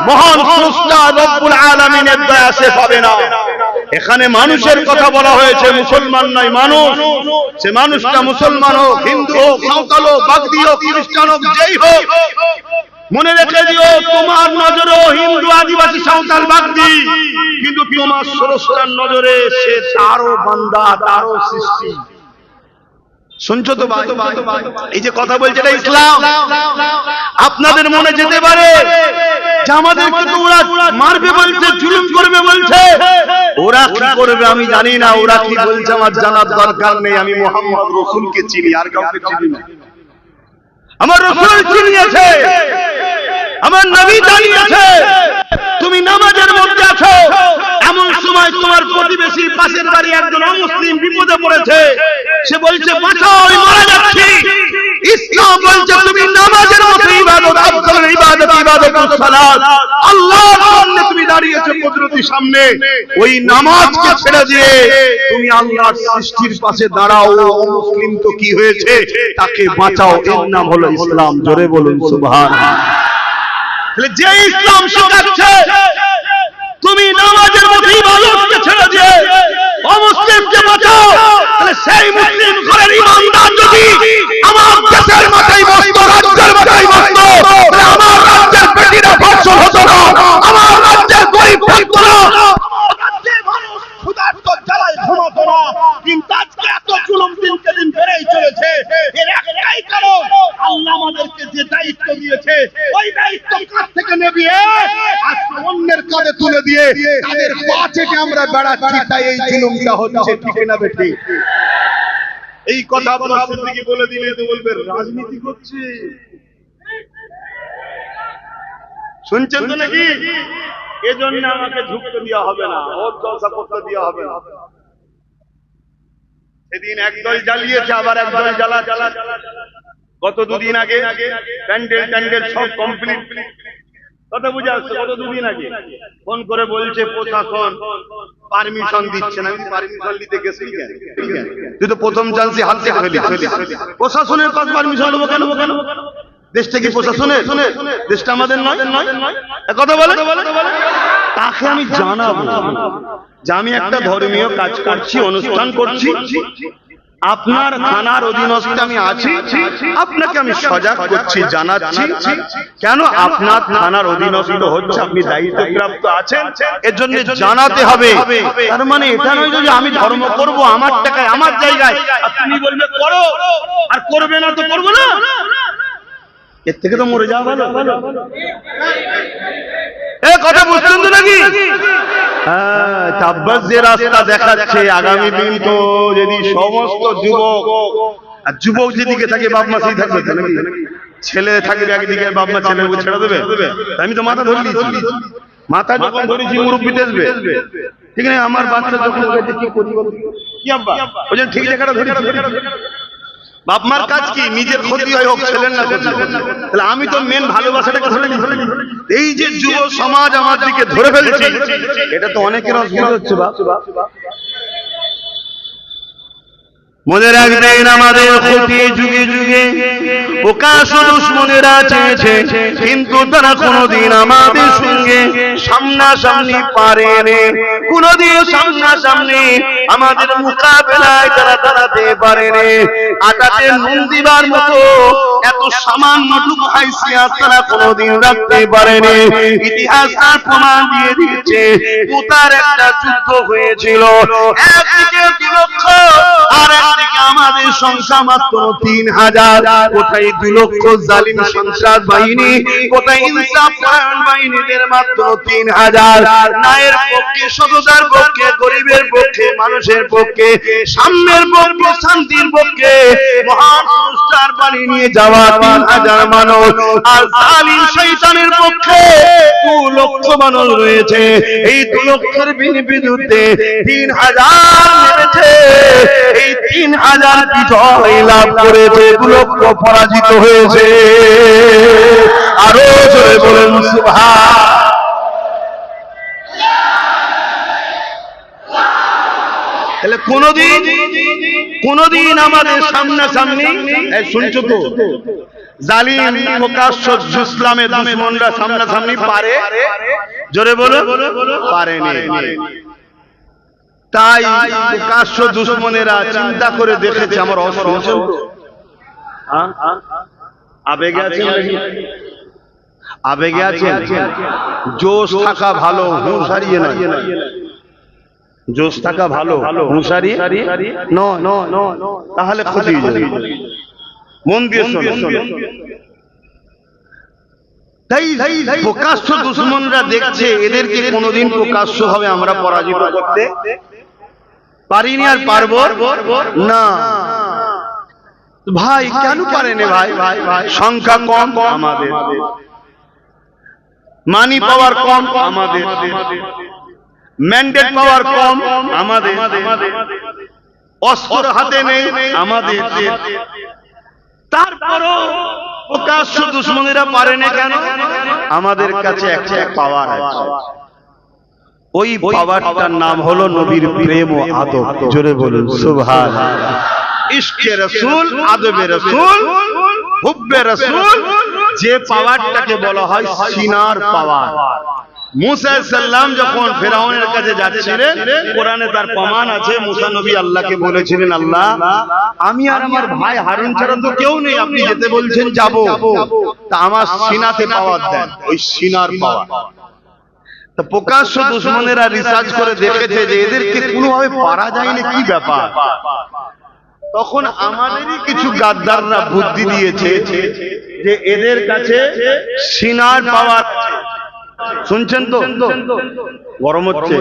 মহান স্রষ্টা রব্বুল আলামিনের দয়া সে পাবে না। এখানে মানুষের কথা বলা হয়েছে, মুসলমান নয়, মানুষ। সে মানুষটা মুসলমান হোক, হিন্দু হোক, সাঁওতাল হোক, বাগদি হোক, খ্রিস্টান হোক, যেই হোক, মনে রেখে দিও তোমার নজরে হিন্দু, আদিবাসী, সাঁওতাল, বাগদি, কিন্তু তোমার স্রষ্টার নজরে সে তারও বান্দা, তারও সৃষ্টি। শুনছো তো ভাই? এই যে কথা বলছে এটা ইসলাম। আপনাদের মনে যেতে পারে যে আমাদেরকে তো ওরা মারবে বলছে, জুলুম করবে বলছে, ওরা কি করবে আমি জানি না, ওরা কি বলছে আমার জানার দরকার নেই। আমি মুহাম্মদ রাসূলকে চিনি, আর কাউকে চিনি না। আমার রাসূল চিনিয়েছে, আমার নবী জানিয়েছে। তুমি নামাজের মধ্যে আছো, এমন সময় তোমার প্রতিবেশী পাশের বাড়ি একজন অমুসলিম বিপদে পড়েছে, সে বলছে বাঁচাও আমি মারা যাচ্ছি। ইসলাম বলছে তুমি নামাজের মতো ইবাদত, আফদল ইবাদত ইবাদতুস সালাত, আল্লাহর সামনে তুমি দাঁড়িয়েছো কুদরতির সামনে, ওই নামাজকে ছেড়ে দিয়ে তুমি আল্লাহর সৃষ্টির পাশে দাঁড়াও। অমুসলিম তো কি হয়েছে, তাকে বাঁচাও, এর নাম হলো ইসলাম। জোরে বলুন সুবহানাল্লাহ। যে ইসলাম শেখাচ্ছে তুমি নামাজের মতো ইবাদতকে ছেড়ে দিয়ে অমুসলিমকে বাঁচাও, তাহলে সেই মুসলিম ঘরের ইমানদার যদি আমার দেশের মাথায় বসতো, রাজ্যের মাথায় বসতো, তাহলে আমার রাজ্যের বেটিরা ধর্ষণ হতো না, আমার রাজ্যের গরিব থাকতো না, রাজ্যের মানুষ ক্ষুধার্ত জ্বালায় ঘুমাতো না। কিন্তু আজকে এত জুলুম দিনকে দিন বেড়েই চলেছে। এর একটাই কারণ, আল্লাহ আমাদেরকে যে দায়িত্ব দিয়েছে ওই দায়িত্ব কাঁধ থেকে নেবে আজকে অন্যের কাঁধে তুলে দিয়ে তাদের পা চেটে আমরা বেড়াচ্ছি, তাই এই জুলুমটা হচ্ছে। ঠিক না বেটি? এই কথা আপনার সিদ্দিকী বলে দিলে তো বলবে রাজনীতি করছে। শুনছেন তো নাকি? এজন্য আমাকে ঝুঁকতে দেওয়া হবে না, ওর জলসা করতে দেওয়া হবে না। সেদিন একদল জ্বালিয়েছে, আবার একদল জ্বালা। গত দুদিন আগে প্যান্ডেল সব কমপ্লিট, কথা বুঝে আসছে? কত দুদিন আগে ফোন করে বলছে প্রশাসন পারমিশন দিচ্ছে না। আমি পারমিশন নিতে গেছি কেন? তুই তো প্রথম চান্সে হাত থেকে ফেলি। প্রশাসনের কাছে পারমিশন নেবো কেন? দেশটা কি প্রশাসনের? দেশটা আমাদের নয়? কথা বলে তাকে আমি জানাবো যে আমি একটা ধর্মীয় কাজ করছি, অনুষ্ঠান করছি, আপনার থানার অধীনস্থ আমি আছি, আপনাকে আমি সজাগ করছি, জানাচ্ছি কেন আপনার থানার অধীনস্থ হচ্ছে, আপনি দায়িত্বপ্রাপ্ত আছেন, এর জন্য জানাতে হবে। তার মানে এটা নয় যে আমি ধর্ম করব আমার টাকায় আমার জায়গায়, আর তুমি বলবে করো আর করবে না তো করবো না, এর থেকে তো মরে যাওয়া ভালো। কথা বুঝছেন তো নাকি? আব্বাস যে রাস্তা দেখাচ্ছে আগামী দিন তো যদি সমস্ত যুবক যেদিকে থাকে বাপ মা সেই থাকবে, ছেলে থাকবে একদিকে বাপ মা ছেলে ছেড়ে দেবে। আমি তো মাথা ধরে নিয়েছি, মাথা যখন ধরেছি মুরব্বী দেখবে, ঠিক না? আমার বাচ্চা যখন কি করি কি আব্বা ওই জন্য ঠিক জায়গাটা ধরে। বাপ মার কাজ কি? নিজের ক্ষতি হয় হোক ছেলের না ক্ষতি। তাহলে আমি তো মেন ভালোবাসাটাকে ধরে নি। এই যে যুব সমাজ আমার দিকে ধরে ফেলছে, এটা তো অনেকের অসুবিধা হচ্ছে। মনে রাখবেন আমাদের ক্ষতি যুগে যুগে প্রকাশ দুশ্মনেরা চেয়েছে, কিন্তু তারা কোনোদিন আমাদের সঙ্গে সামনাসামনি পারেনি, কোনোদিন সামনাসামনি আমাদের মোকাবেলায় তারা দাঁড়াতে পারেনি। আটাতে নুন দিবার মতো এত সামান্যটুকু হাইসিয়াত তারা কোনোদিন রাখতে পারেনি। ইতিহাস তার প্রমাণ দিয়ে দিচ্ছে। মুতার একটা যুদ্ধ হয়েছিল, একদিকে 2 লক্ষ আর একদিকে আমাদের সংখ্যা মাত্র 3000। কোথায় 2 লক্ষ জালিম সন্ত্রাস বাহিনী, কোথায় ইনসাফ পরায়ণ বাহিনীদের মাত্র 3000। ন্যায়ের পক্ষে, সততার পক্ষে, গরিবের পক্ষে, মানুষের পক্ষে, সাম্যের পক্ষে, শান্তির পক্ষে মহান পুরস্কার বাণী নিয়ে যাওয়া 3000 মানুষ। আর জালিম শয়তানের পক্ষে 2 লক্ষ মানুষ রয়েছে। এই 2 লক্ষের বিরুদ্ধে 3000 নেমেছে। এই 3000 বিজয় লাভ করেছে, 2 লক্ষ পরাজিত হয়েছে। আরো জোরে বলেন সুবহান। তাহলে কোনদিন আমাদের সামনাসামনি শুনছো তো জালিম প্রকাশ্য ইসলামের দুশমনরা সামনাসামনি পারে? জোরে বলো পারেনি। তাই প্রকাশ্য দুশমনেরা চিন্তা করে দেখেছে আমার অসুবিধা, আবেগে আছে, আবেগে আছে, জোশ থাকা ভালো, হুঁশ হারিয়ে না। জোশ থাকা ভালো, হুঁশ হারিয়ে তাহলে ক্ষতি হয়ে যাবে। মন দিয়ে শোনো। তাই প্রকাশ্য দুশমনরা দেখছে এদেরকে কোনোদিন প্রকাশ্য হবে আমরা পরাজিত করতে পারিনি, আর পারবো না। ভাই কেন পারেনি? ভাই সংখ্যা কম আমাদের, মানি পাওয়ার কম আমাদের, ম্যান্ডেট পাওয়ার কম আমাদের, অস্ত্র হাতে নেই আমাদের। তারপরও প্রকাশ্য দুশমনেরা পারেনি কেন? আমাদের কাছে একটা পাওয়ার আছে, ওই পাওয়ারটার নাম হলো নবীর প্রেম ও আদব। জোরে বলুন সুবহানাল্লাহ। ইশকে রাসূল, আদবে রাসূল, হুব্বে রাসূল, যে পাওয়ারটাকে বলা হয় সিনার পাওয়ার। মুসা সাল্লাম যখন ফেরাউনের কাছে যাচ্ছিলেন, কোরআনে তার প্রমাণ আছে, মুসা নবী আল্লাহকে বলেছিলেন, আল্লাহ আমি আর আমার ভাই হারুন ছাড়া তো কেউ নেই, আপনি যেতে বলছেন যাব, তা আমার সিনাতে পাওয়ার দেন, ওই সিনার পাওয়ার। তো প্রকাশ্য দুশমনেরা রিসার্চ করে দেখেছে যে এদেরকে কোনোভাবে পারা যায়নি, কি ব্যাপার। তখন আমাদেরই কিছু গাদ্দাররা বুদ্ধি দিয়েছে যে এদের কাছে সিনার পাওয়ার। শুনছেন তো? গরম হচ্ছে,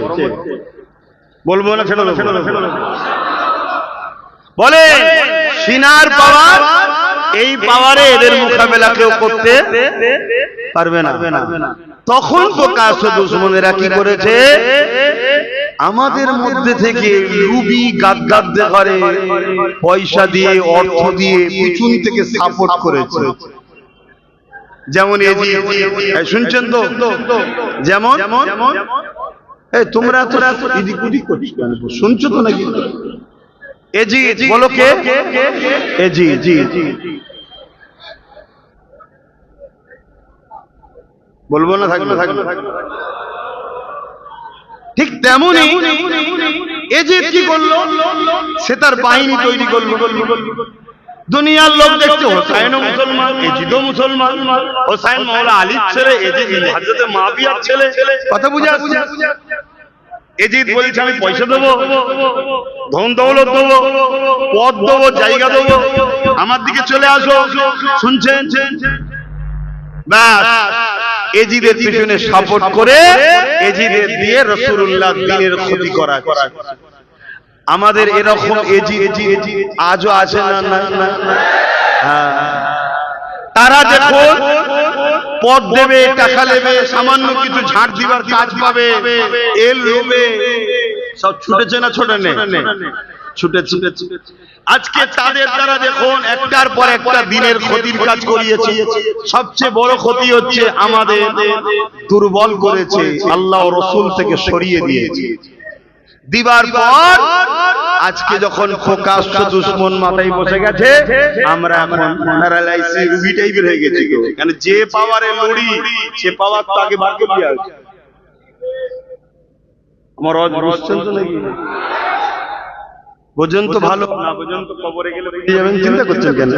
বলবো না, ছেড়ে দেবো। বলে সিনার পাওয়ার, এই পাওয়ারে এদের মোকাবেলা কেউ করতে পারবে না। তখন প্রকাশ্য দুশমনেরা কি করেছে? আমাদের মধ্যে থেকে লুবি গাদ্দারদের ঘরে পয়সা দিয়ে, অর্থ দিয়ে, পিছন থেকে সাপোর্ট করেছে। যেমন শুনছেন তো, যেমন তোমরা তো এদিক ওদিক শুনছো তো নাকি? বলো কে? বলবো না, থাকবে ঠিক তেমনই এজিদ কি করলো? সে তার বাহিনী তৈরি করলো। দুনিয়ার লোক দেখছে হোসাইনও মুসলমান, এজিদও মুসলমান, হোসাইন মাওলা আলীর ছেলে, এজিদ হযরত মুআবিয়ার ছেলে। কথা বুঝে আসছে? এজিদ বলছে আমি পয়সা দেবো, ধন দৌলত দেবো, পদ দেবো, জায়গা দেবো, আমার দিকে চলে আসো। শুনছেন? ব্যাস এজিদের পিছনে সাপোর্ট করে এজিদের দিয়ে রাসূলুল্লাহ দ্বীনের ক্ষতি করা। আমাদের এরকম এজিদ আজও আছে না? তারা দেখো পদ দেবে, টাকা নেবে, সামান্য কিছু ঝাড় দিবার কাজ পাবে, এর লোভে সব ছুটেছে না ছোটে নেই? ছুটেছে। আজকে তাদের দ্বারা দেখুন একটার পর একটা দিনের ক্ষতির কাজ করিয়েছে। সবচেয়ে বড় ক্ষতি হচ্ছে আমাদের দুর্বল করেছে, আল্লাহ ও রাসূল থেকে সরিয়ে দিয়েছে। দিবার পর আজকে যখন প্রকাশ্য দুশমন মাথায় বসে গেছে, আমরা এখন প্যারালাইসিস রুগী টাইপের হয়ে গেছি। কারণ যে পাওয়ারে লড়ি সে পাওয়ার তো আগে বার করে দেওয়া হয়েছে। আমার বুঝছেন তো নাকি? বোঝেন তো ভালো না, বোঝেন তো কবরে গেলে বুঝে যাবেন, চিন্তা করছেন কেন?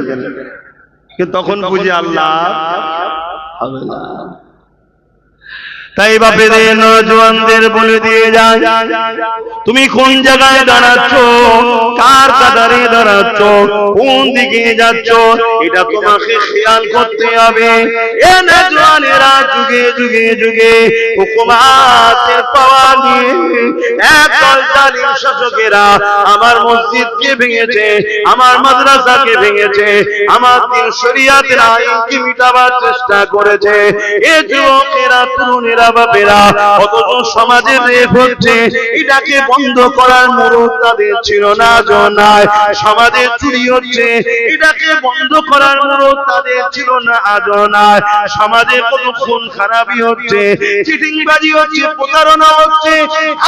কিন্তু তখন বুঝে আল্লাহ হবে না। তাই বাপেদের নওজোয়ানদের বলে দিয়ে যায়, তুমি কোন জায়গায় দাঁড়াচ্ছ, কার কাতারে দাঁড়াচ্ছ, কোন দিকে যাচ্ছ, এটা তোমাকে খেয়াল করতে হবে। এ নওজোয়ানেরা যুগে যুগে যুগে হুকুমাতের পাওয়ার নিয়ে একদল জালিম শাসকেরা আমার মসজিদকে ভেঙেছে, আমার মাদ্রাসাকে ভেঙেছে, আমার দ্বীন শরীয়তের আইনকে মিটাবার চেষ্টা করেছে। এ যুবকেরা, তরুণেরা, বাপেরা, অথচ সমাজে রেপ হচ্ছে, এটাকে বন্ধ করার মুরুদ তাদের ছিল না। জনায় সমাজে চুরি হচ্ছে, এটাকে বন্ধ করার মুরুদ তাদের ছিল না। আজনায় সমাজে কত খুন খারাপি হচ্ছে, চিটিংবাজি হচ্ছে, প্রতারণা হচ্ছে,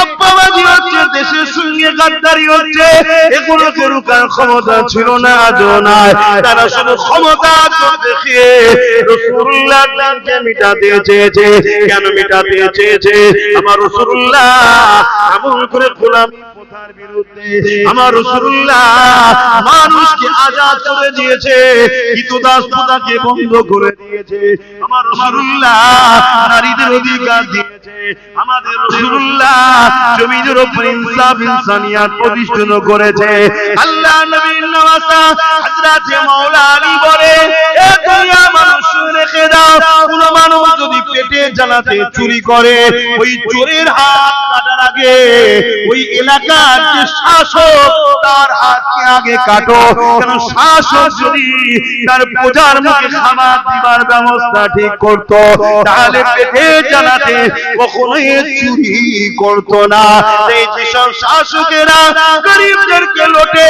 আব্বাবাজি হচ্ছে, দেশের সঙ্গে গাদ্দারি হচ্ছে, এগুলোকে রুখার ক্ষমতা ছিল না। আজনায় তারা শুধু ক্ষমতা দেখিয়ে রাসূলুল্লাহ দ্বীনকে মিটাতে চেয়েছে। কেন মিটাতে চেয়েছে? আমার রাসূলুল্লাহ এমন করে গোলামি প্রথার বিরুদ্ধে, আমার রাসূলুল্লাহ মানুষকে আজাদ করে দিয়েছে, কৃতদাস প্রথাকে বন্ধ করে দিয়েছে, আমার রাসূলুল্লাহ নারীদের অধিকার দিয়েছে, আমাদের রাসূলুল্লাহ জমিনের উপর ইনসাফ ইনসানিয়াত প্রতিষ্ঠিত করেছে। আল্লাহ নবীর নওয়াসা হযরত মাওলা আলী বলে, এ দুনিয়া মানুষ রেখে দাও, কোন মানুষ যদি পেটে জ্বালাতে চুরি করে, ওই চোরের হাত কাটার আগে ওই এলাকার যে শাসক তার হাতকে আগে কাটো। কারণ শাসক যদি তার প্রজার মুখে খাবার দিবার ব্যবস্থা ঠিক করত, তাহলে পেটে জ্বালাতে কখনোই চুরি করত না। এই যেসব শাসকেরা গরিবদেরকে লোটে,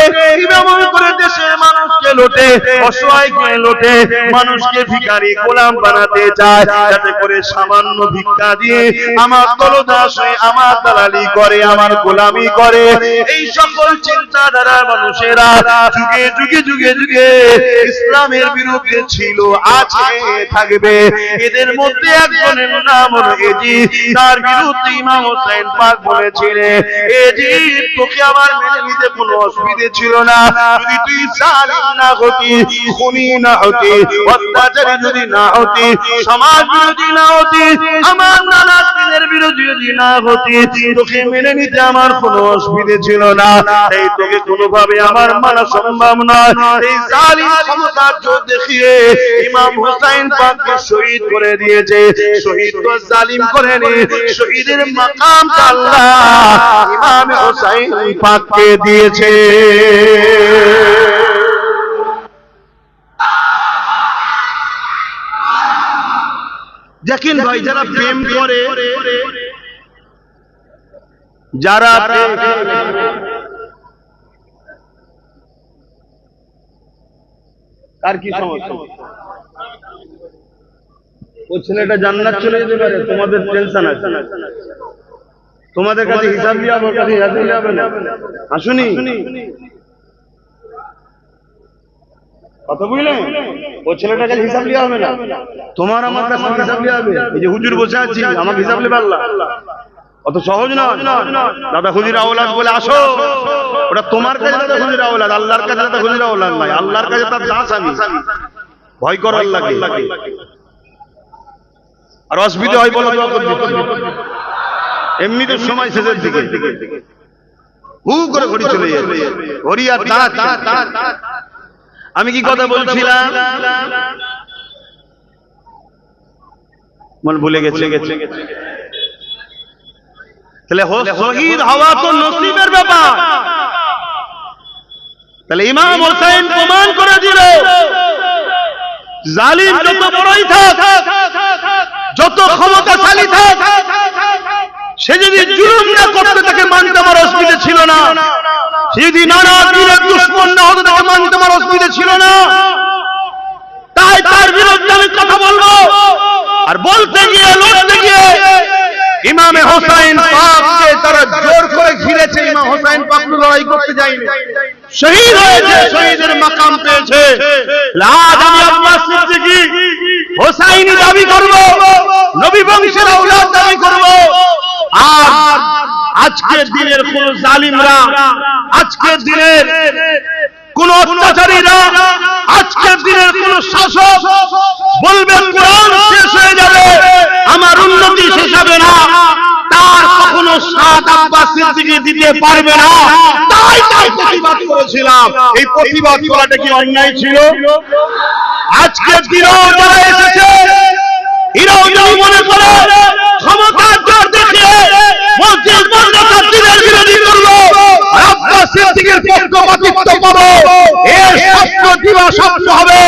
এমন করে দেশের মানুষকে লোটে, অসহায়কে লোটে, মানুষকে ভিখারি গোলাম বানাতে চায়, যাতে করে সামান্য ভিক্ষা দিয়ে আমার তলদাস হয়ে আমার দালালি করে, আমার গোলামি করে। এই সকল চিন্তাধারার মানুষেরা যুগে যুগে যুগে যুগে ইসলামের বিরুদ্ধে ছিল, আছে, থাকবে। এদের মধ্যে একজনের নাম হলো এজিদ। তার বিরুদ্ধে ইমাম হোসেন পাক বলেছিলেন, এজিদ তোকে আমার মেনে নিতে কোনো অসুবিধে ছিল না, যদি তুই জালিম না হতি, খুনি না হতি, অত্যাচারী যদি না হতি, সমাজ বিরোধী না হতি, আমার নানা দিনের বিরোধী যদি না হতি, তোকে মেনে নিতে আমার কোনো অসুবিধে ছিল না। এই তোকে কোনোভাবে আমার মানা সম্ভব নয়। এই জালিম ক্ষমতার জোর দেখিয়ে ইমাম হোসেন পাককে শহীদ করে দিয়েছে। শহীদ তো জালিম করেনি, শহীদের মাকাম আল্লাহ ইমাম হোসেন পাককে দিয়েছে। দেখেন ভাই, যারা প্রেম করে, যারা কার কি সমস্যা? ও ছেলেটা জান্নাত চলে যেতে পারে, তোমাদের টেনশন আছে। তোমাদের কাছে হিসাব দিয়ে আমার কাছে হিসাব দিলে হবে না। আসুনি কথা বুঝলেন? ও ছেলেটার কাছে হিসাব দেওয়া হবে না, তোমার আমার কাছে হিসাব দেওয়া হবে। এই যে হুজুর বসে আছি, আমাকে হিসাব নেবে আল্লাহ? অত সহজ নয়। দাদা হুজুর আওলাদ বলে আসো, ওটা তোমার কাছে দাদা হুজুর আওলাদ, আল্লাহর কাছে দাদা হুজুর আওলাদ নয়। আল্লাহর কাছে তার দাস আমি, ভয় করো আল্লাহকে। আর অসুবিধা হয় বলো দোয়া করবে, এমনি তো সময় শেষের দিকে হু করে ঘড়ি চলে যাবে, ঘড়ি আর আমি কি কথা বলছিলাম মন ভুলে গেছে। তাহলে শহীদ হওয়া তো নসিবের ব্যাপার। তাহলে ইমাম হোসেন প্রমাণ করে দিল, জালিম যত বড়ই থাক, যত ক্ষমতাশালী থাক, সে যদি জুলুম না করতে তাকে মানতে আমার অসুবিধা ছিল না। সে যদি নানা দিনের দুশ্মন না হতো তাকে মানতে আমার অসুবিধা ছিল না। তাই তার বিরুদ্ধে আমি কথা বলবো। আর বলতে গিয়ে লড়তে গিয়ে ইমামে হোসেন পাককে তারা জোর করে ঘিরেছে। ইমাম হোসেন পাক লড়াই করতে যায়নি, শহীদ হয়েছে, শহীদের মাকাম পেয়েছে। আজ আমি আব্বাস সিদ্দিকী হোসাইনি দাবি করব, নবী বংশের আওলাদ দাবি করব। আর আজকের দিনের কোন জালিমরা, আজকের দিনের কোন অত্যাচারীরা, আজকের দিনের কোন শাসক বলবে কোরআন শেষ হয়ে যাবে, আমার উন্নতি শেষ হবে না, তার কখনো সাথ আব্বাস সিদ্দিকী দিতে পারবে না। তাই প্রতিবাদ করেছিলাম। এই প্রতিবাদ করাটা কি অন্যায় ছিল? আজকের দিনেও যারা এসেছে এরাও যদি মনে করে ক্ষমতার জোর দেখিয়ে মসজিদ মাদ্রাসার দিনের বিরোধী করলো, আব্বাস সিদ্দিকীর পক্ষপাতিত্ব পাবো, এর স্বপ্ন দিবা স্বপ্ন হবে।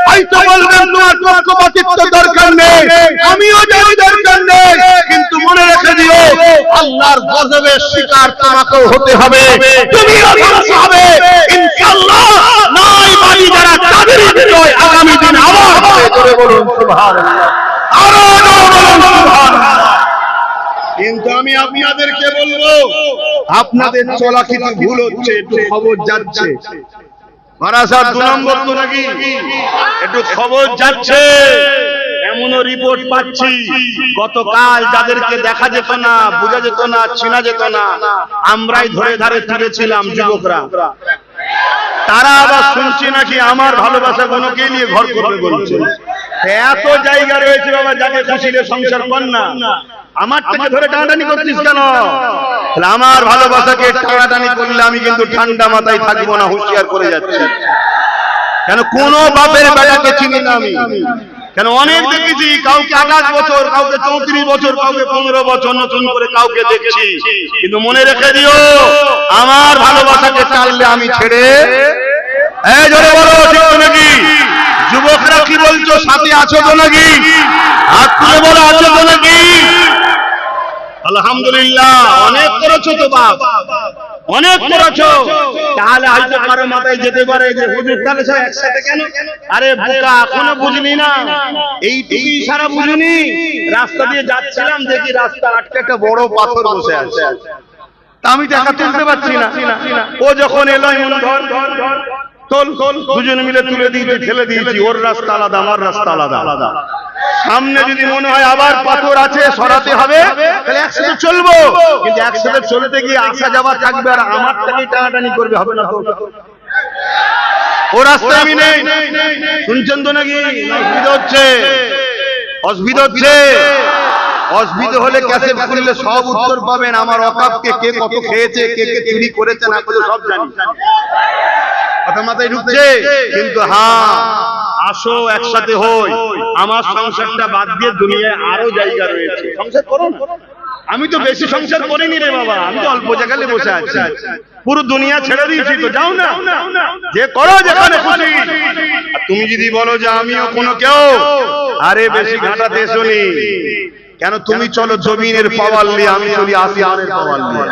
হয়তো বলবেন তোমার পক্ষপাতিত্ব দরকার নেই, আমিও জানি দরকার নেই, কিন্তু মনে রেখে দিও আল্লাহর গজবের শিকার তোমাকেও হতে হবে, তুমিও ধ্বংস হবে ইনশাআল্লাহ। নয় বাড়ি যারা তাদের বিজয় আগামী দিন আবার হবে। জোরে বলুন সুবহানাল্লাহ, আরো জোরে বলুন সুবহানাল্লাহ। কিন্তু আমি আপনাদেরকে বলবো, আপনাদের চলা কিছু ভুল হচ্ছে, একটু খবর যাচ্ছে। মারাসার 2 নম্বর তো নাকি একটু খবর যাচ্ছে, এমনও রিপোর্ট পাচ্ছি গতকাল যাদেরকে দেখা যেত না, বোঝা যেত না, চেনা যেত না, আমরাই ধরে ধারে তুলেছিলাম যুবকরা, তারা আবার শুনছি নাকি আমার ভালোবাসা গুণকে নিয়ে ঘর করবে বলছে। এত জায়গা রয়েছে বাবা, যাকে খুশিলে সংসার কর না, আমার থেকে ধরে টানাটানি করছিস কেন? আমার ভালোবাসাকে টানাটানি করলে আমি কিন্তু ঠান্ডা মাথায় থাকবো না, হুঁশিয়ার করে যাচ্ছি। কেন কোন বাপের বেলাকে চিনি না আমি, কেন অনেক দেখেছি, কাউকে 28 বছর, কাউকে 34 বছর, কাউকে 15 বছর, নতুন করে কাউকে দেখেছি। কিন্তু মনে রেখে দিও, আমার ভালোবাসাকে টানলে আমি ছেড়ে, এই জোরে বলো ঠিক নাকি? যুবকরা কি বলছো, সাথে আছো তো নাকি? হাত তুলে বলো আছো তো নাকি? আলহামদুলিল্লাহ, অনেক করেছো তো বাপ, অনেক করেছো। তাহলে হয়তো কারো মাথায় যেতে পারে যে হুজুর তাহলে সব একসাথে কেন? আরে বোকা, এখনো বুঝলি না? এইটুকুই সারা বুঝিনি। রাস্তা দিয়ে যাচ্ছিলাম, দেখি রাস্তা আটকে একটা বড় পাথর বসে আছে, আমি টাকা তুলতে পারছি না। ও যখন এলো এমন ধর তোল, দুজনে মিলে তুলে দিয়েছি, ঠেলে দিয়েছি। ওর রাস্তা আলাদা, আমার রাস্তা আলাদা। সামনে যদি মনে হয় আবার পাথর আছে, সরাতে হবে, তাহলে একসাথে চলবো। কিন্তু একসাথে চলতে গিয়ে আসা যাওয়া থাকবে, আর আমার থেকেই টানাটানি করবে, হবে না তো। ও রাস্তায় আমি নেই, শুনছেন তো নাকি? অসুবিধা হচ্ছে। অসুবিধা হলে ক্যাসেট খুললে সব উত্তর পাবেন। আমার অকাপকে কে কত খেয়েছে, কে কে চুরি করেছে না করেছে সব জানি, কথা মাথায় ঢুকছে। কিন্তু হ্যাঁ, আসো একসাথে হই। আমার সংসারটা বাদ দিয়ে দুনিয়ায় আরো জায়গা রয়েছে, সংসার করো না। আমি তো বেশি সংসার করিনি রে বাবা, আমি তো অল্প জায়গায় বসে আছি, পুরো দুনিয়া ছেড়ে দিয়েছি। তো যাও না, যে করো যেখানে খুশি। তুমি যদি বলো যে আমিও কোনো কেউ, আরে বেশি ঘাটা দেশও নেই কেন? তুমি চলো জমিনের পাওয়ার নিয়ে, আমি চলি আসমানের পাওয়ার নিয়ে।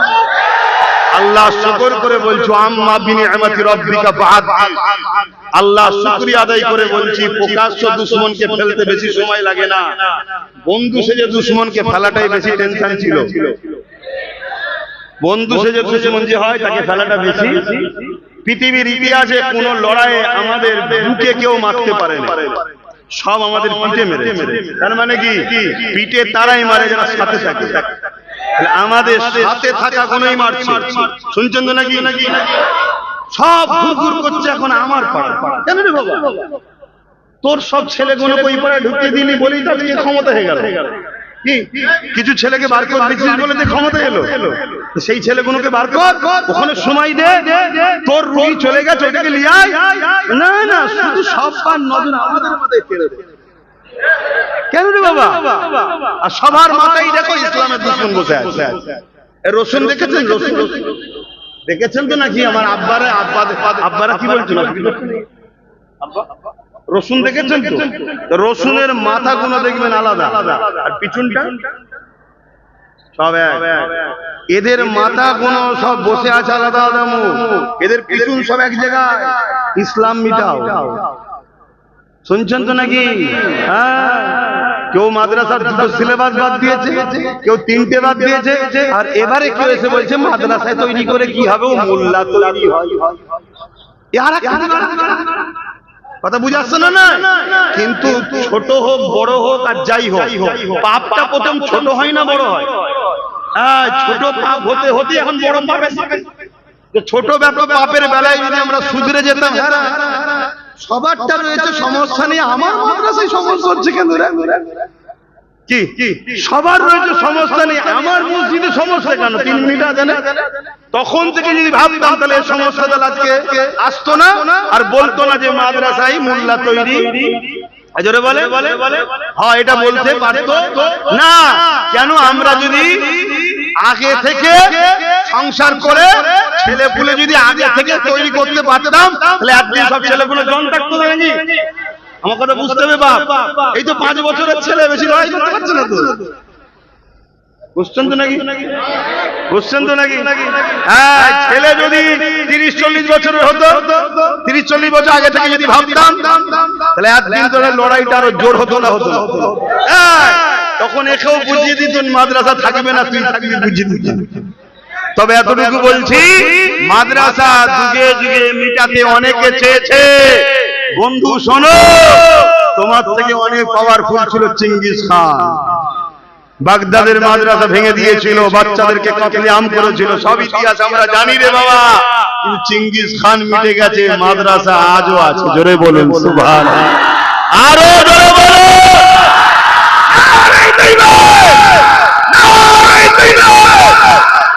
আল্লাহ শুকর করে বলছো, আম্মা বিনিআমাতি রাব্বিকা ফাহাদ্দিস। আল্লাহ শুকরিয়া আদায় করে বলছি, প্রকাশ্য দুশমনকে ফেলতে বেশি সময় লাগে না, বন্ধু সেজে দুশমনকে ফেলাটাই বেশি টেনশন ছিল। বন্ধু সেজে দুশমন যে হয় তাকে ফেলাটা বেশি। পৃথিবীর ইতিহাসে কোন লড়াইয়ে আমাদের বুকে কেউ মারতে পারে না, সব আমাদের পিঠে মেরেছে। তার মানে কি, পিঠে তারাই মারে যারা সাথে থাকে। আমাদের সাথে থাকা কোনই মারছে, শুনছেন তো নাকি? সব ঘুরঘুর করছে এখন আমার পাড়া। কেন রে বাবা, তোর সব ছেলেগুলো ওই পাড়ায় ঢুকিয়ে দিলি বলেই তো আজকে ক্ষমতা হয়ে গেল। কিছু ছেলেকে বার করে দিচ্ছিস বলে ক্ষমতা এলো, সেই ছেলেগুলোকে বার কর, ওখানে সময় দে, তোর রুগী চলে গেছে ওটাকে নিয়ে আয়। না না, শুধু সব পার নজর আমাদের মাথায় ফেলে দে। কেন রে বাবা? আর সবার মাথায় দেখো ইসলামের দুশমন বসে আছে। রসুন দেখেছেন? রসুন দেখেছেন তো নাকি? আমার আব্বারা কি বলছিল? রসুন দেখেছেন তো? রসুনের মাথা গুলো দেখবেন আলাদা, আর পিছনটা সব এক। এদের মাথা গুলো সব বসে আছে আলাদা আলাদা মুখ, এদের পিছন সব এক জায়গায়। ইসলাম মিটাও, শুনছেন তো নাকি? হ্যাঁ, কেউ মাদ্রাসার 2টো সিলেবাস বাদ দিয়েছে, কেউ 3টে বাদ দিয়েছে, আর এবারে কেউ এসে বলছে মাদ্রাসায় তৈরি করে কি হবে, ও মোল্লা তৈরি হয়। কথা বুঝাচ্ছে না? কিন্তু ছোট হোক বড় হোক আর যাই হোক, পাপটা প্রথম ছোট হয় না বড় হয়? ছোট পাপ হতে হতে এখন বড় পাপ এসেছে। ছোট ব্যাপার পাপের বেলায় যদি আমরা সুধরে যেতাম, সবারটা রয়েছে সমস্যা নেই, আমার মাদ্রাসায় সমস্যা হচ্ছে কেন? কি সবার রয়েছে সমস্যা নেই, আমার মসজিদে সমস্যা কেন? 3 মিনিট আজানে তখন থেকে যদি ভাবতাম তাহলে এই সমস্যাটা আজকে আসতো না, আর বলতো না যে মাদ্রাসায় মোল্লা তৈরি। আজরে বলে হ্যাঁ, এটা বলতে পারতো না। কেন? আমরা যদি আগে থেকে সংসার করে ছেলেপুলে যদি আগে থেকে তৈরি করতে পারতাম, তাহলে একদিন সব ছেলেপুলে জন থাকতো নাকি? আমার কথা বুঝতে হবে বাপ। এই তো 5 বছরের ছেলে, বেশি লড়াই করতে পারছে না তো। বুঝছেন তো নাকি? বুঝছেন তো নাকি? হ্যাঁ, ছেলে যদি 30-40 বছরের হতো, 30-40 বছর আগে থেকে যদি ভাবতাম, তাহলে একদিন ধরে লড়াইটা আরো জোর হতো না? হতো। তখন একেও বুঝিয়ে দিত মাদ্রাসা থাকবে না, তুই থাকবি, বুঝিয়ে দিত। তবে এতটুকু বলছি, মাদ্রাসা যুগে যুগে মিটাতে অনেকে চেয়েছে। বন্ধু শোনো, তোমার থেকে অনেক পাওয়ারফুল ছিল চেঙ্গিস খান। বাগদাদের মাদ্রাসা ভেঙে দিয়েছিল, বাচ্চাদেরকে কতলে আম করেছিল, সব ইতিহাস আমরা জানি রে বাবা। কিন্তু চেঙ্গিস খান মিটে গেছে, মাদ্রাসা আজও আছে। জোরে বলুন সুবহানাল্লাহ, আরো জোরে বলুন।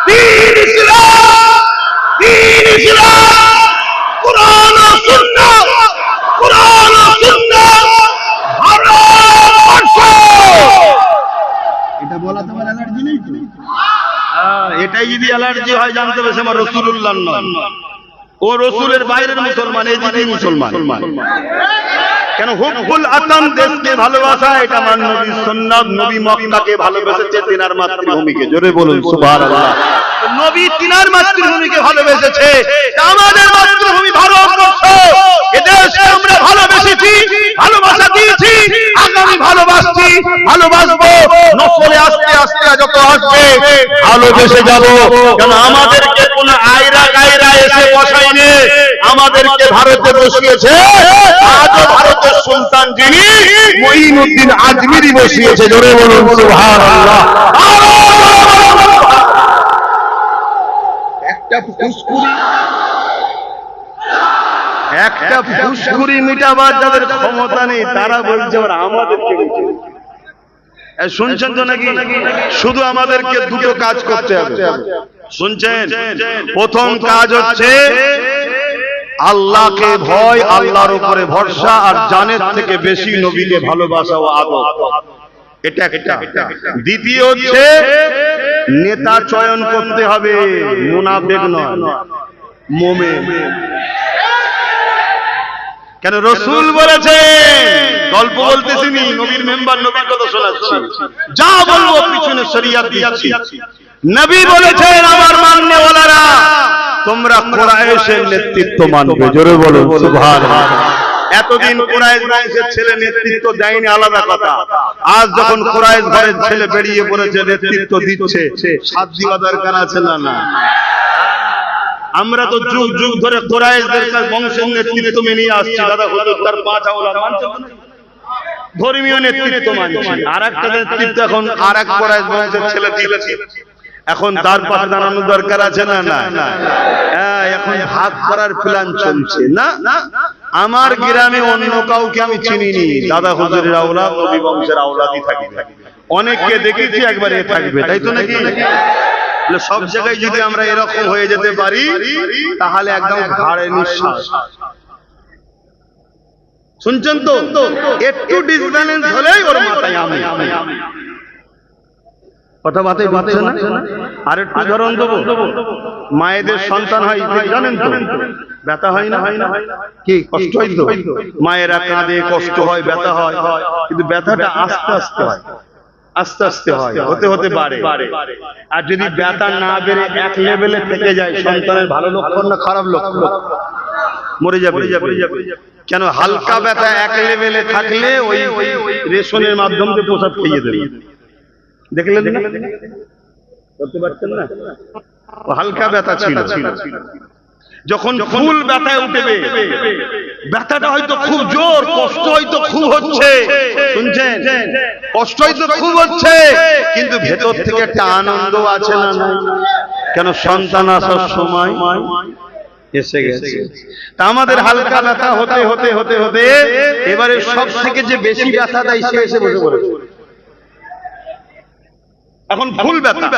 দ্বীন ইসলাম, দ্বীন ইসলাম, কুরআন ও সুন্নাহ, কুরআন ও সুন্নাহ, ভারতবর্ষ। এটা বলা তোমার অ্যালার্জি নেই তো? এটাই যদি অ্যালার্জি হয় জানতে হবে সে আমার রাসূলুল্লাহ নয়, ও রাসূলের বাইরের মুসলমান, এই দিকেই মুসলমান। কেন? হুব্বুল আতাম, দেশকে ভালোবাসা, এটা আমার নবীর সুন্নাত। নবী মক্কাকে ভালোবেসেছে, তিনার মাতৃভূমিকে। জোরে বলুন সুবহানাল্লাহ। নবী তিনার মাতৃভূমিকে ভালোবেসেছে, আমাদের মাতৃভূমি ভারতবর্ষ। এদেশকে আমরা ভালোবেসেছি, ভালোবাসা দিয়েছি, আগামী ভালোবাসছি, ভালোবাসবো। নসলে আস্তে আস্তে যত আসবে ভালোবেসে যাব। কেন? আমাদেরকে কোন আয়রা গায়রা এসে বসায়নি, আমাদেরকে ভারতে বসিয়েছে। আজও ভারতের সুলতান যিনি, মঈনুদ্দিন আজমিরি বসিয়েছে। জোরে বলুন সুবহানাল্লাহ। একটা ফুসকুড়ি মিটাবার যাদের ক্ষমতা নেই, তারা বলছে আমাদেরকে। শুনছেন তো নাকি? শুধু আমাদেরকে 2টো কাজ করতে হবে, শুনছেন? প্রথম কাজ হচ্ছে আল্লাহকে ভয়, আল্লাহর উপরে ভরসা, আর জানের থেকে বেশি নবীকে ভালোবাসা ও আদর। এটা একটা। দ্বিতীয় হচ্ছে নেতা চয়ন করতে হবে, মুনাফিক নয়, মুমিন। কেন? রাসূল বলেছে, গল্প বলতেছি নি, নবীর মেম্বার, নবীর কথা শোনাচ্ছি, যা বলবো পিছনে শরীয়ত দিচ্ছি। নবী বলেছেন, আমার মাননেওয়ালারা, তোমরা তোমরা কুরাইশের নেতৃত্ব মানবে। জোরে বলো সুবহানাল্লাহ। এতদিন কুরাইশ বংশের ছেলে নেতৃত্ব দেয়নি, আলাদা কথা। আজ যখন কুরাইশ ঘরের ছেলে বেরিয়ে পড়েছে, নেতৃত্ব দিচ্ছে, সাথ দেওয়া দরকার আছে না? না, আমরা তো যুগ যুগ ধরে কুরাইশদের বংশের নেতৃত্ব মেনে আসছি। দাদা হুজুর তার 5 আওলাদ মানছে, ধর্মীয় নেতৃত্ব মানছি। আর একটা নেতৃত্ব এখন আর এক কুরাইশ বংশের ছেলে দিয়েছে। এখন তার পাশে দাঁড়ানোর দরকার আছে না? না, হ্যাঁ, এখন ভাগ করার প্ল্যান চলছে। না, আমার গ্রামে অন্য কাউকে আমি চিনিনি। দাদা হুজুরের আওলাদ নবী বংশের আওলাদই থাকবে। অনেককে দেখেছি একবার এ থাকবে, তাই তো নাকি? সব জায়গায় যদি আমরা এরকম হয়ে যেতে পারি, তাহলে একদম ঘাড়ে নিঃশ্বাস। শুনছেন তো? একটু ডিসব্যালেন্স হলেই ওর মাথায় আমি কথা বাতাই বাতাই না। আর একটু উদাহরণ দেবো, মায়েদের সন্তান হয়, জানেন তো? ব্যথা হয় না? কি কষ্ট হয় তো? মায়েরা কাঁদে, কষ্ট হয়, ব্যথা হয়, কিন্তু ব্যথাটা আস্তে আস্তে হয়, আস্তে আস্তে হয়, হতে হতে বাড়ে। আর যদি ব্যথা না বেড়ে এক লেভেলে থেকে যায়, সন্তানের ভালো লক্ষণ না খারাপ লক্ষণ? মরে যাবে। কেন? হালকা ব্যথা এক লেভেলে থাকলে ওই রেশনের মাধ্যমে প্রসাদ খেয়ে দেবে। দেখলেন না? করতে পারছেন না? হালকা ব্যথা ছিল, যখন ফুল ব্যথায় উঠবে, ব্যথাটা হয়তো খুব জোর, কষ্ট হয়তো খুব হচ্ছে, শুনছেন? কষ্ট হয়তো খুব হচ্ছে, কিন্তু ভেতর থেকে একটা আনন্দ আছে না? কেন? সন্তান আসার সময় এসে গেছে। তা আমাদের হালকা ব্যথা হতে হতে হতে হতে এবারে সব থেকে যে বেশি ব্যথা দেয় সে এসে বসে পড়েছে। এখন ফুল ব্যথা,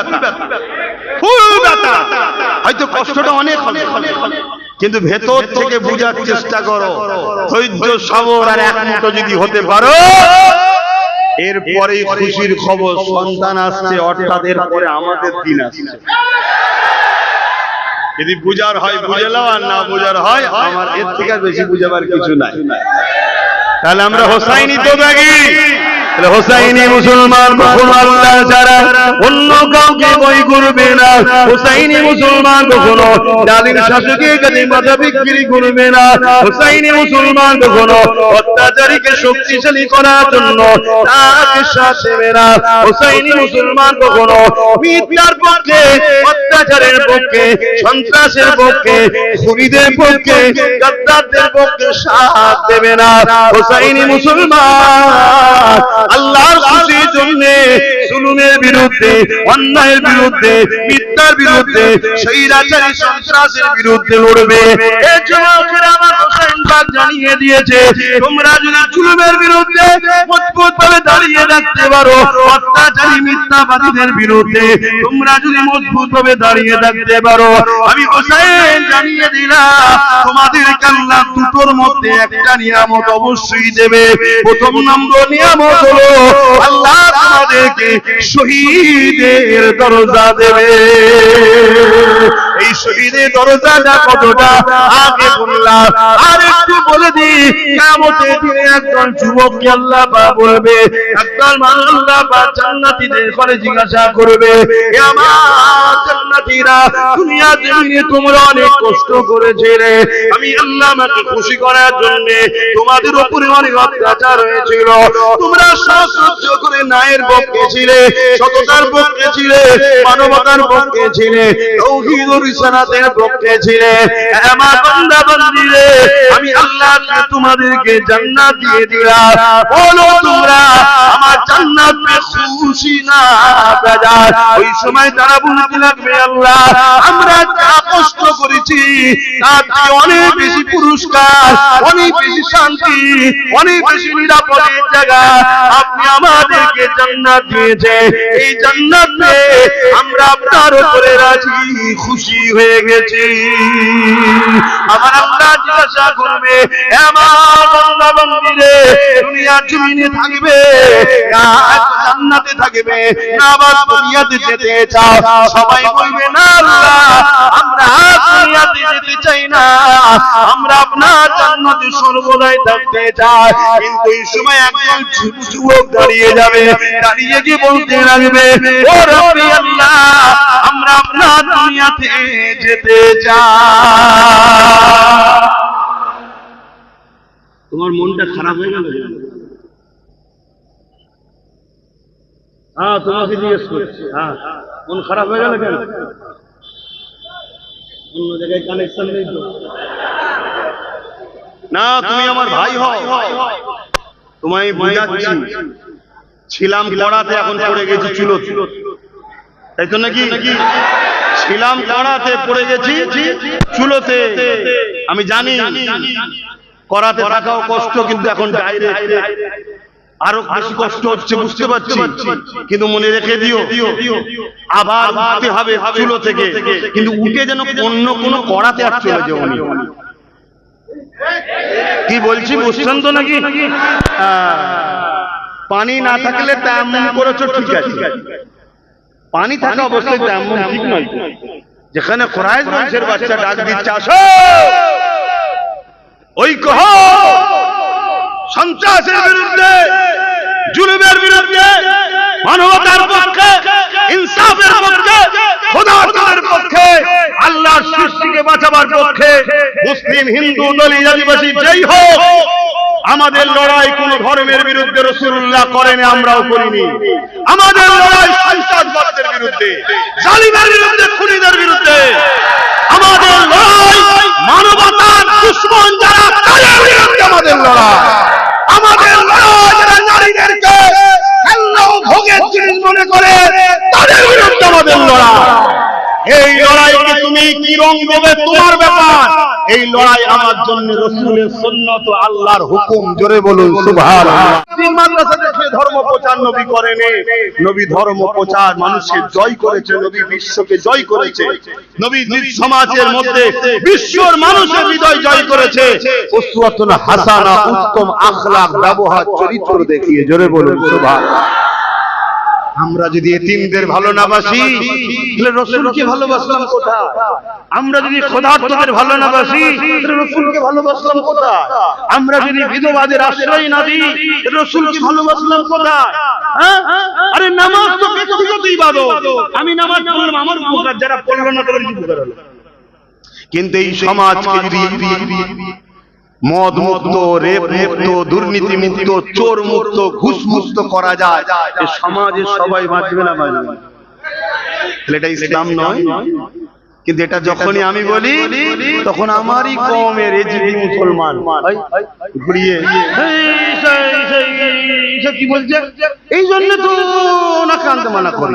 ফুল ব্যথা, হয়তো কষ্টটা অনেক হবে, কিন্তু ভেতর থেকে বোঝার চেষ্টা করো, ধৈর্য সবর আর এক মুঠো যদি হতে পারো, এরপরেই খুশির খবর, সন্তান আসছে, অর্থাৎ এরপরে আমাদের দিন আসছে। যদি বুঝার হয় বুঝে নাও, আর না বুঝার হয় আমার এর থেকে বেশি বুঝাবার কিছু নাই। তাহলে আমরা হোসাইনি তো থাকি। হোসাইনি মুসলমান কখনো আল্লাহ ছাড়া অন্য কাউকে ভয় করবে না। হোসাইনি মুসলমান কখনো জালিম শাসকের কাছে মাথা বিক্রি করবে না। হোসাইনি মুসলমান কখনো অত্যাচারীকে শক্তিশালী করার জন্য তাকে সাথ দেবে না। হোসাইনি মুসলমান কখনো মিথ্যার পক্ষে, অত্যাচারের পক্ষে, সন্ত্রাসের পক্ষে, খুনিদের পক্ষে, গাদ্দারদের পক্ষে সাথ দেবে না। হোসাইনি মুসলমান আল্লাহর খুশির জন্য জুলুমের বিরুদ্ধে, অন্যায়ের বিরুদ্ধে, মিথ্যার বিরুদ্ধে, স্বৈরাচারী সন্ত্রাসের বিরুদ্ধে লড়বে। এই যুবকেরা আমার হোসেন পাক জানিয়ে দিয়েছে, তোমরা যদি জুলুমের বিরুদ্ধে মজবুতভাবে দাঁড়িয়ে থাকতে পারো, অত্যাচারী মিথ্যাবাদীদের বিরুদ্ধে তোমরা যদি মজবুতভাবে দাঁড়িয়ে থাকতে পারো, আমি হোসেন জানিয়ে দিলাম তোমাদেরকে আল্লাহ দুটোর মধ্যে একটা নিয়ামত অবশ্যই দেবে। প্রথম নম্বর নিয়ামত হলো আল্লাহ তোমাদেরকে শহীদের দরজা দেবে। এই শহীদের দরজাটা কতটা আগে বললাম, আর একটু বলে দিই, কিয়ামতের দিনে একজন যুবককে আল্লাহ পাক বলবে, একজন মানুষ আল্লাহ পাক জান্নাতীদের ঘরে জিজ্ঞাসা করবে, হে আমার জান্নাতীরা, দুনিয়ার জমিনে তোমরা অনেক কষ্ট করেছিলে, আমি আল্লাহ আমাকে খুশি করার জন্য তোমাদের উপরে অনেক অত্যাচার হয়েছিল, তোমরা সহ্য করে ন্যায়ের পক্ষে ছিলে, সততার পক্ষে ছিলে, মানবতার পক্ষে ছিলে, তাওহীদ ও রিসালাতের পক্ষে ছিলে, আমার বান্দা বান্দীরে আমি আল্লাহ তোমাদেরকে জান্নাত দিয়ে দিলাম, বলো তোমরা আমার জান্নাত পে খুশি না বেজার? ওই সময় তারা বলতে লাগবে, আল্লাহ আমরা যা কষ্ট করেছি তার চেয়ে অনেক বেশি পুরস্কার, অনেক বেশি শান্তি, অনেক বেশি নিরাপদের জায়গা আপনি আমাদেরকে জান্নাত দিয়েছে, এই জান্নাত পেয়ে আমরা আপনার উপরে রাজি খুশি হয়ে গেছি। আমার আল্লাহ জিজ্ঞাসা করবে, আমার বান্দা বান্দীরে দুনিয়ার জমিনে থাকবে না জান্নাতে থাকবে না আবার দুনিয়াতে যেতে চাও? সবাই বলবে না আল্লাহ আমরা দুনিয়াতে যেতে চাই না, আমরা আপনার জান্নাতে সর্বদাই থাকতে চাই। কিন্তু এই সময় একজন যুবক দাঁড়িয়ে যাবে, দাঁড়িয়ে গিয়ে বলতে লাগবে, ও রব্বি আল্লাহ, আমরা আপনার দুনিয়াতে যেতে চাই। তোমার মনটা খারাপ হয়ে গেল? হ্যাঁ, তোমাকে জিজ্ঞেস করছি। হ্যাঁ, মন খারাপ হয়ে গেল কেন? অন্য জায়গায় কানেকশন নেই তো? না, তুমি আমার ভাই হও, তোমায় বুঝাচ্ছি। ছিলাম কড়াতে, এখন পড়ে গেছি চুলো, তাই তো নাকি? ছিলাম কড়াতে, পড়ে গেছি চুলোতে। আমি জানি কড়াতে থাকাও কষ্ট, কিন্তু এখন ডাইরেক্ট আরো বেশি কষ্ট হচ্ছে, বুঝতে পারছি। কিন্তু মনে রেখে দিও, আবার উঠতে হবে চুলো থেকে, কিন্তু উঠে যেন অন্য কোনো কড়াতে আর চলে যাও। কি বলছি বুঝছেন তো নাকি? পানি না থাকলে তায়াম্মুম করেছো, ঠিক আছে। পানি থাকা অবস্থায় তায়াম্মুম ঠিক নয়। যেখানে কুরাইশ বংশের বাচ্চা ডাক দিচ্ছে, আসো, ওই কহ সন্ত্রাসের বিরুদ্ধে, জুলুমের বিরুদ্ধে, মানবতার পক্ষে, ইনসাফের পক্ষে, খোদার পক্ষে, আল্লাহর সৃষ্টিকে বাঁচাবার পক্ষে, মুসলিম, হিন্দু, দলিত, আদিবাসী যেই হোক, আমাদের লড়াই কোন ধর্মের বিরুদ্ধে রাসূলুল্লাহ করেনি, আমরাও করিনি। আমাদের লড়াই সন্ত্রাসবাদের বিরুদ্ধে, জালিমের বিরুদ্ধে, খুনিদের বিরুদ্ধে। আমাদের লড়াই মানবতার দুশমন যারা, তাদের বিরুদ্ধে আমাদের লড়াই। আমাদের লড়াই যারা নারীদেরকে আল্লাহ ভোগের জিনিস মনে করে, তাদের বিরুদ্ধে আমাদের লড়াই। এই লড়াইকে তুমি কি রং দেবে তোমার ব্যাপার। এই লড়াই আমার জন্য রাসূলের সুন্নাত ও আল্লাহর হুকুম। জোরে বলুন সুবহানাল্লাহ। মাদ্রাসা থেকে ধর্ম প্রচার নবী করেনি, নবী ধর্ম প্রচার মানুষের জয় করেছে, নবী বিশ্বকে জয় করেছে, নবী নিজ সমাজের মধ্যে বিশ্বর মানুষের হৃদয় জয় করেছে। উসওয়াতুন হাসানা, উত্তম আখলাক, ব্যবহার, চরিত্র দেখিয়ে। জোরে বলুন সুবহানাল্লাহ। আমরা যদি এতিমদের ভালো না বাসি, তাহলে রাসূলকে ভালোবাসলাম কোথায়? আমরা যদি খোদার্থদের ভালো না বাসি, তাহলে রাসূলকে ভালোবাসলাম কোথায়? আমরা যদি বিধবাদের আশ্রয় না দিই, রাসূলকে ভালোবাসলাম কোথায়? আরে নামাজ তো ব্যক্তিগত ইবাদত। আমি নামাজ পড়লাম, আমার উপকার, যারা পড়লো না তাদের কি উপকার হলো? কিন্তু এই সমাজকে যদি মদ মুক্ত, রেপ মুক্ত, দুর্নীতি মুক্ত, চোর মুক্ত, ঘুষ মুক্ত করা যায়, এই সমাজে সবাই বাঁচবে না বাঁচবে? এটা ইসলাম নয়। কিন্তু এটা যখনই আমি বলি, তখন আমারই কওমের এজিদি মুসলমান ঘুরিয়ে কি বলছে, এই জন্য তো না কানতে মানা করি।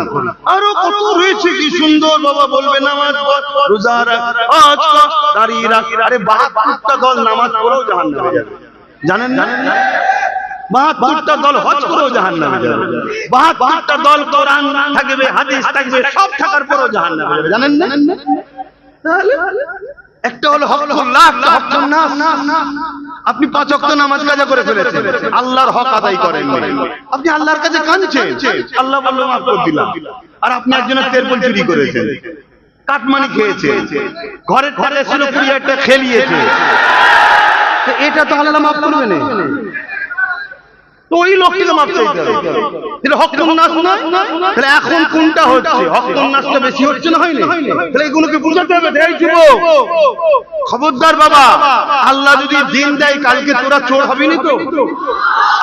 আরো কত রয়েছে, কি সুন্দর বাবা বলবে নামাজ পড়, রোজা রাখ, হজ কর, দাঁড়িয়ে রাখ। আরে ৭২টা দল নামাজ পড়েও জাহান্নামে যাবে, জানেন না? ৭২টা দল হজ করেও জাহান্নামে যাবে, ৭২টা দল কোরআন থাকবে, হাদিস থাকবে, সব থাকার পরেও জাহান্নামে যাবে, জানেন না? তাহলে একটা হলো হকুল্লাহ, একটা হকুন নাস। আপনি ৫ ওয়াক্ত নামাজ কাজা করে ফেলেছেন, আল্লাহর হক আদায় করেন, আপনি আল্লাহর কাছে কাঁদছেন, আল্লাহ বলল মাফ করে দিলাম। আর আপনি একজনের তেরপল চুরি করেছেন, কাটমানি খেয়েছে, ঘরের ঠালে ছিল ২০,০০০ টাকা খেলিয়েছে, এটা তো আল্লাহ মাফ করবে না। তো ওই লোকটিকে মাফ চাইতে হবে। এটা হকুন নাস নয়। তাহলে এখন কোনটা হচ্ছে? হকুন নাসটা বেশি হচ্ছে না, হয়নি? তাহলে এগুলোকে বুঝাতে হবে। এই যুবক, খবরদার বাবা, আল্লাহ যদি দিন দেয় কালকে তোরা চোর হবি নি তো?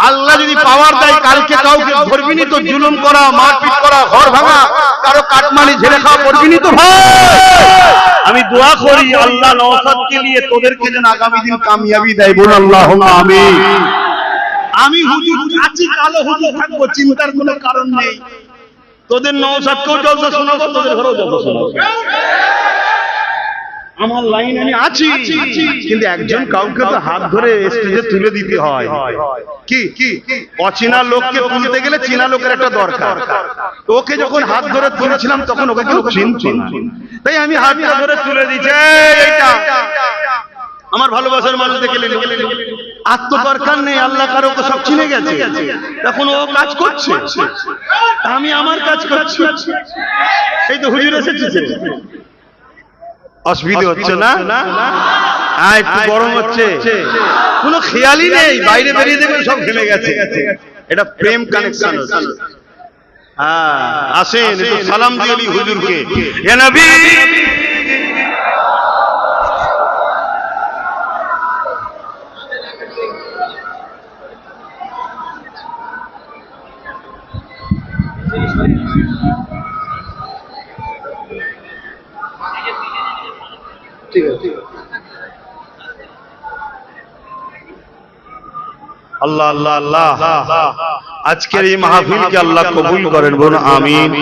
আল্লাহ যদি পাওয়ার দেয় কালকে কাউকে ধরবি নি তো? জুলুম করা, মারপিট করা, ঘর ভাঙা, কারো কাটমানি ঝেড়ে খাওয়া করবি নি তো? ভাই, আমি দোয়া করি আল্লাহ নওশাদকে নিয়ে তোদেরকে যেন আগামী দিন কামিয়াবি দেয়। বল আল্লাহুম্মা আমিন। আমি হুজুর আছি, কালো হুজুর থাকবো, চিন্তার কোনো কারণ নেই। তোদের নওশাদকেও জলসা শোনাবো, তোদের ঘরেও জলসা শোনাবো। আমার লাইন আমি আছি, কিন্তু একজন কাউকে তো হাত ধরে স্টেজে তুলে দিতে হয়। কি অচেনা লোককে তুলতে গেলে চেনা লোকের একটা দরকার। ওকে যখন হাত ধরে তুলেছিলাম তখন ওকে কেউ চিনতো না, তাই আমি হাতটা ধরে তুলে দিচ্ছি। এইটা আমার ভালোবাসার মানুষ দেখে নিল, আর তো দরকার নেই, আল্লাহ কারো সব চিনে গেছে, তখন ও কাজ করছে, আমি আমার কাজ করছি। এই তো হুজুর এসেছে, অসুবিধা হচ্ছে না? একটু গরম হচ্ছে, কোনো খেয়ালই নেই, বাইরে বেরিয়ে দেখবেন সব ঘেমে গেছে। এটা প্রেম কানেকশন হচ্ছে। আসেন একটু সালাম দিয়ে হুজুরকে, ইয়া নবী। ঠিক আছে, আল্লাহ আল্লাহ আল্লাহ, আজকের এই মাহফিলকে আল্লাহ কবুল করেন, বলুন আমিন।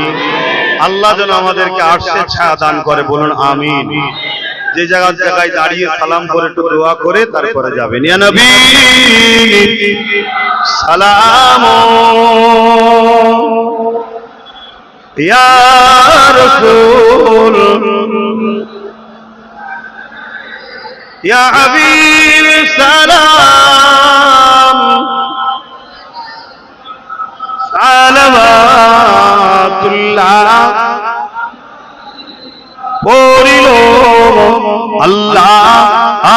আল্লাহ যেন আমাদেরকে আরশের ছায়া দান করে, বলুন আমিন। যে জায়গায় দাঁড়িয়ে সালাম করে একটু দোয়া করে তারপরে যাবেন। ইয়া নবী সালাম, ইয়া রাসূল, ইয়া হাবিব সালাম, সালাওয়াতুল্লাহ পড়িল আল্লাহ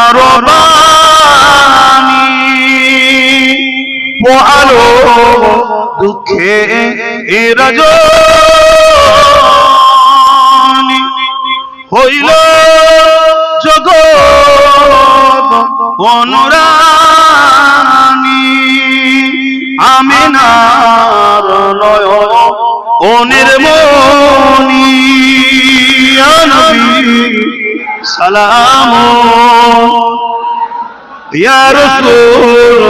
আরবানি, পোহালো দুঃখে রজনী, হইল জগৎ অনুরানী, আমিনার নয়নের মনি, ইয়া নবী সালাম, ইয়া রাসূল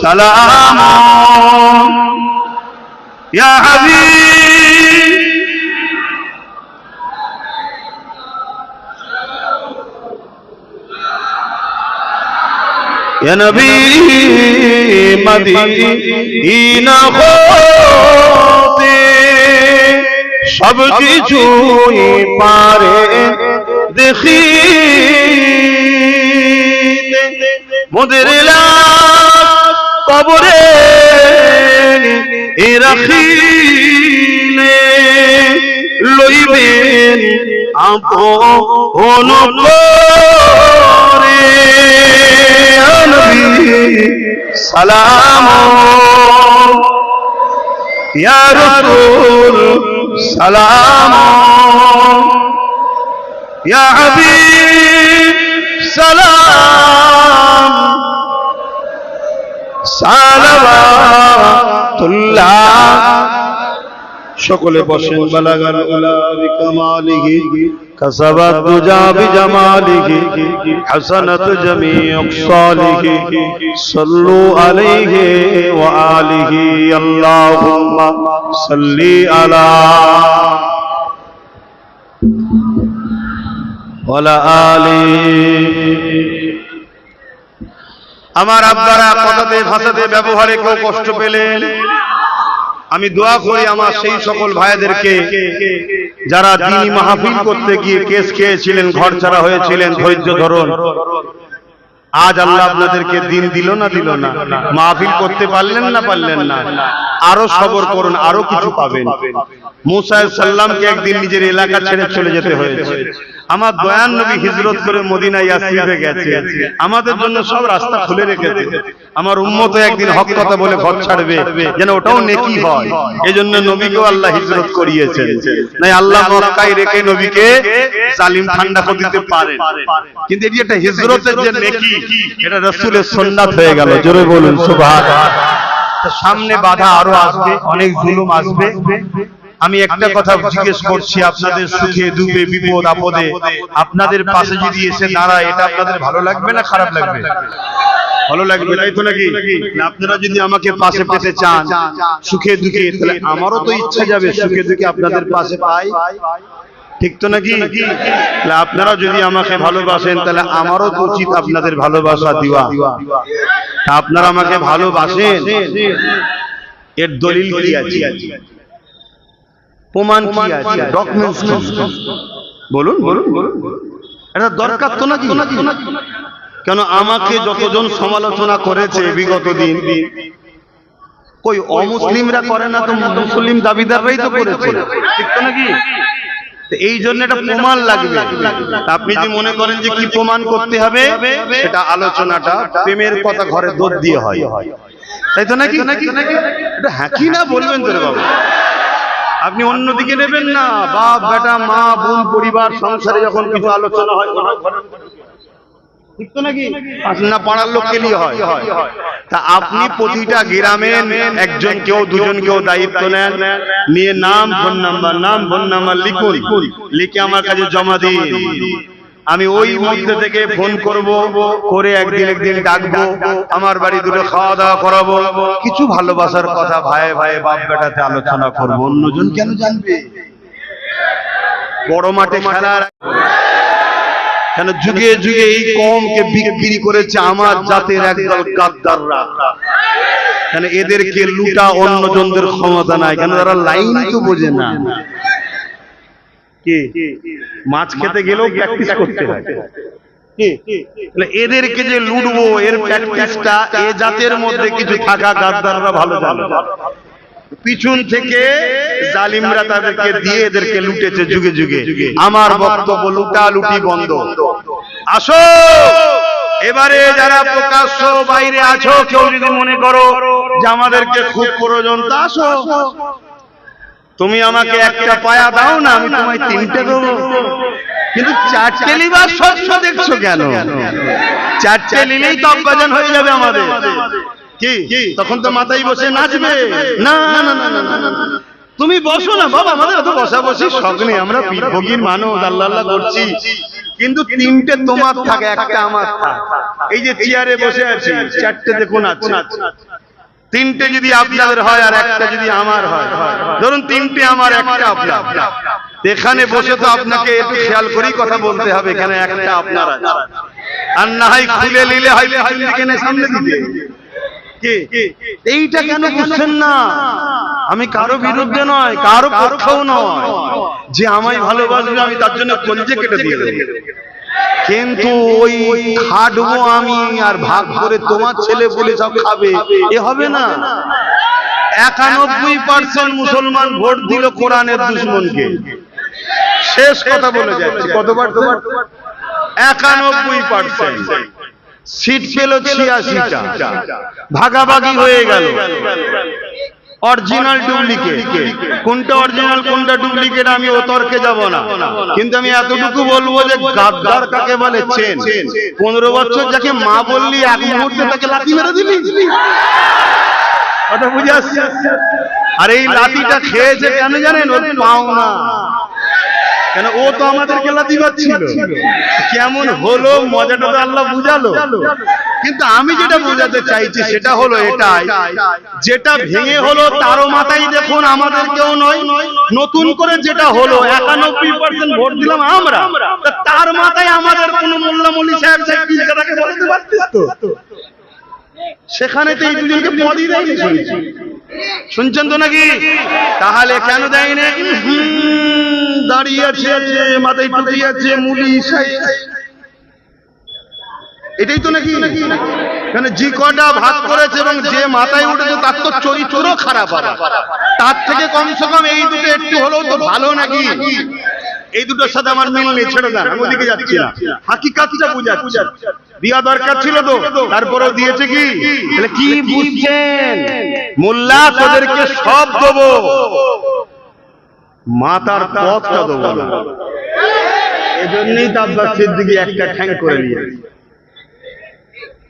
সালাম, ইয়া হাবিব ইয়া নবী মদিনা হতে সব কিছুই পারে দেখি, মোদের লাশ কবরে রাখিলে লইবেন আপন করে, সালাম, ইয়া রাসূল সালাম, ইয়া হাবিব সালাম, সালাওয়াতুল্লাহ। সকলে বসেন। বালাগাল উলা বিকামালিহি কাসাবাত দুজা বিজামালিহি হাসানাত জামিউ সালিহি সাল্লু আলাইহি ওয়া আলিহি আল্লাহুম্মা সাল্লি আলা ওয়ালা আলি। আমার আব্বারা কথাতে ভাষাতে ব্যবহারে কেউ কষ্ট পেলেন, আমি দোয়া করি আমার সেই সকল ভাইদেরকে যারা দ্বীনি মাহফিল করতে গিয়ে কেস খেয়েছিলেন, ঘর ছাড়া হয়েছিলেন, ধৈর্য ধরুন। আজ আল্লাহ আপনাদেরকে দিন দিল না দিল না, মাহফিল করতে পারলেন না পারলেন না, আরো সবর করুন, আরো কিছু পাবেন। মুসা আলাইহিস সালামকে একদিন নিজের এলাকা ছেড়ে চলে যেতে হয়েছে। আমার দয়ান নবী হিজরত করে মদিনা ইয়াসরিবে গেছে, আমাদের জন্য সব রাস্তা খুলে রেখেছে। আমার উম্মত একদিন হক কথা বলে ঘর ছাড়বে, যেন ওটাও নেকি হয়, এজন্য নবীকেও আল্লাহ হিজরত করিয়েছেন। নাই আল্লাহ মক্কায় রেখে নবীকে জালিম ঠান্ডা করে দিতে পারে, কিন্তু এই একটা হিজরতের যে নেকি, এটা রাসূলের সুন্নাত হয়ে গেল। জোরে বলুন সুবহানাল্লাহ। সামনে বাধা আরো আসবে, অনেক জুলুম আসবে। আমি একটা কথা জিজ্ঞেস করছি, আপনাদের সুখে দুঃখে বিপদ আপদে আপনাদের পাশে যদি এসে দাঁড়ায়, এটা আপনাদের ভালো লাগবে না খারাপ লাগবে? ভালো লাগবে, তাই তো নাকি? না আপনারা যদি আমাকে পাশে পেতে চান সুখে দুঃখে, তাহলে আমারও তো ইচ্ছা যাবে সুখে দুঃখে আপনাদের পাশে পাই, ঠিক তো নাকি? তাহলে আপনারা যদি আমাকে ভালোবাসেন, তাহলে আমারও তো উচিত আপনাদের ভালোবাসা দেওয়া। আপনারা আমাকে ভালোবাসেন, এর দলিল কি আছে, প্রমাণ কি আছে, ডকুমেন্টস কি? বলুন বলুন বলুন, এটা দরকার তো নাকি? কেন আমাকে যতজন সমালোচনা করেছে বিগত দিন, কই অমুসলিমরা করে না তো মুসলিম দাবিদাররাই তো করেছে, ঠিক তো নাকি? এই জন্য একটা প্রমাণ লাগবে। আপনি যদি মনে করেন যে কি প্রমাণ করতে হবে, সেটা আলোচনাটা প্রেমের কথা ঘরে দোষ দিয়ে হয়, তাই তো নাকি? এটা হ্যাঁ কি না বলবেন তো রে বাবু, আপনি অন্যদিকে নেবেন না। বাপ বেটা মা বোন পরিবার সংসারে যখন কিছু আলোচনা হয়, ঠিক তো নাকি? না পাড়ার লোককে নিয়ে হয়। তা আপনি প্রতিটা গ্রামে একজন কেউ দুজন কেউ দায়িত্ব নেন, নিয়ে নাম ফোন নাম্বার লিখুন, লিখে আমার কাছে জমা দিন। আমি ওই মধ্যে থেকে ফোন করব, করে একদিন ডাকবো, আমার বাড়ি দুটো খাওয়া দাওয়া করাবো, কিছু ভালোবাসার কথা ভাই ভাই বাপ বেটাতে আলোচনা করবো। অন্যজন কেন জানবে? বড় মাঠে খেলার কেন যুগে যুগে এই কমকে বিক্রি করেছে আমার জাতের একদল গাদ্দাররা। কেন এদেরকে লুটা অন্যজনদের ক্ষমতা নাই, কেন তারা লাইন তো বোঝে না। কি মাছ খেতে গেলেও প্র্যাকটিস করতে হয়, এদেরকে যে লুটবো এর প্র্যাকটিসটা এ জাতের মধ্যে কিছু থাকা গাদ্দাররা ভালো জানে। পিছন থেকে জালিমরা তাদেরকে দিয়ে এদেরকে লুটেছে যুগে যুগে। আমার বক্তব্য লুটালুটি বন্ধ। আসো এবারে যারা প্রকাশ্য বাইরে আছো, কেউ যদি মনে করো যে আমাদেরকে খুব প্রয়োজন, তা আসো। তুমি আমাকে একটা পায়া দাও না, আমি তোমায় তিনটে দেবো। কিন্তু চারটে লিবার স্বচ্ছ দেখছো কেন? চারটে নিলেই তো অজ্ঞান হয়ে যাবে আমাদের। কি তখন তো মাথায় বসে নাচবে? না না না না না, তুমি বসো না বাবা, আমাদের তো বসা বসি শখ নেই, আমরা ভোগীর মানুষ, আল্লাহ আল্লাহ করছি। কিন্তু তিনটে তোমার থাকে, একটা আমার থাকে। এই যে চেয়ারে বসে আছি, চারটে দেখুন আছে, তিনটে যদি আপনাদের হয় আর একটা যদি আমার হয়, ধরুন তিনটে আমার একটা আপনার, এখানে বসে তো আপনাকে একটু খেয়াল করেই কথা বলতে হবে, এখানে একটা আপনার আছে। আর না হয় খুলে নিলে হয় সামনে দিতে। এইটা কেন বুঝছেন না? আমি কারো বিরুদ্ধে নয়, কারো পক্ষেও নয়। যে আমায় ভালোবাসবে আমি তার জন্য কলজে কেটে দিয়ে দেব, কিন্তু ওই খাটবো আমি আর ভাগ করে তোমার ছেলে বলে সব খাবে, এ হবে না। 91% মুসলমান ভোট দিল কোরআনের দুশমনকে। শেষ কথা বলে যাচ্ছে, কতবার? 91%। সিট পেল 86টা, ভাগাভাগি হয়ে গেল। অরিজিনাল ডুপ্লিকেট, কোনটা অরিজিনাল কোনটা ডুপ্লিকেট আমি ও তর্কে যাব না, কিন্তু আমি এতটুকু বলবো যে গাদ্দার কাকে বলে চেন। 15 বছর যাকে মা বললি, এক মুহূর্তে তাকে লাথি মেরে দিলি, কথা বুঝে আসছে? আর এই লাথিটা খেয়েছে কেন জানেন? ওর পাও না, কেন ও তো আমাদেরকে লাথি মারছিল। কেমন হলো মজাটা তো আল্লাহ বুঝালো। কিন্তু আমি যেটা বোঝাতে চাইছি সেটা হলো এটাই, যেটা ভেঙে হলো তারও মাথায় দেখুন, আমাদের কেউ নয়। নতুন করে যেটা হলো 91% ভোট দিলাম আমরা, তার মাথায় আমাদের কোন মোল্লা মলি সাহেব তাকে বলতে পারতিস তো? সেখানে তো এই দুজনকে পদই দেয়নি, শুনছেন তো নাকি? তাহলে কেন দেয়নি? দাঁড়িয়ে আছে, মাথায় টুপি আছে, মুলি সাহেব, এটাই তো নাকি? মানে যে কটা ভাগ করেছে এবং যে মাথায় উঠেছে তার তো চরিত্র খারাপ হবে। তার থেকে কমসে কম এই দুটো একটু হলেও তো ভালো নাকি? এই দুটোর সাথে আমার মিল নেই, ছেড়ে দেন, আমি ওদিকে যাচ্ছি না। হাকিকাতটা বুঝাচ্ছি। দিয়া দরকার ছিল তো, তারপরেও দিয়েছে। কি তাহলে কি বুঝছেন? মোল্লা তোদেরকে সব দেবো, মাতার পথটা দেবো না। এজন্যই তো আব্বাস সিদ্দিকী একটা ঠ্যাং করে নিয়েছে।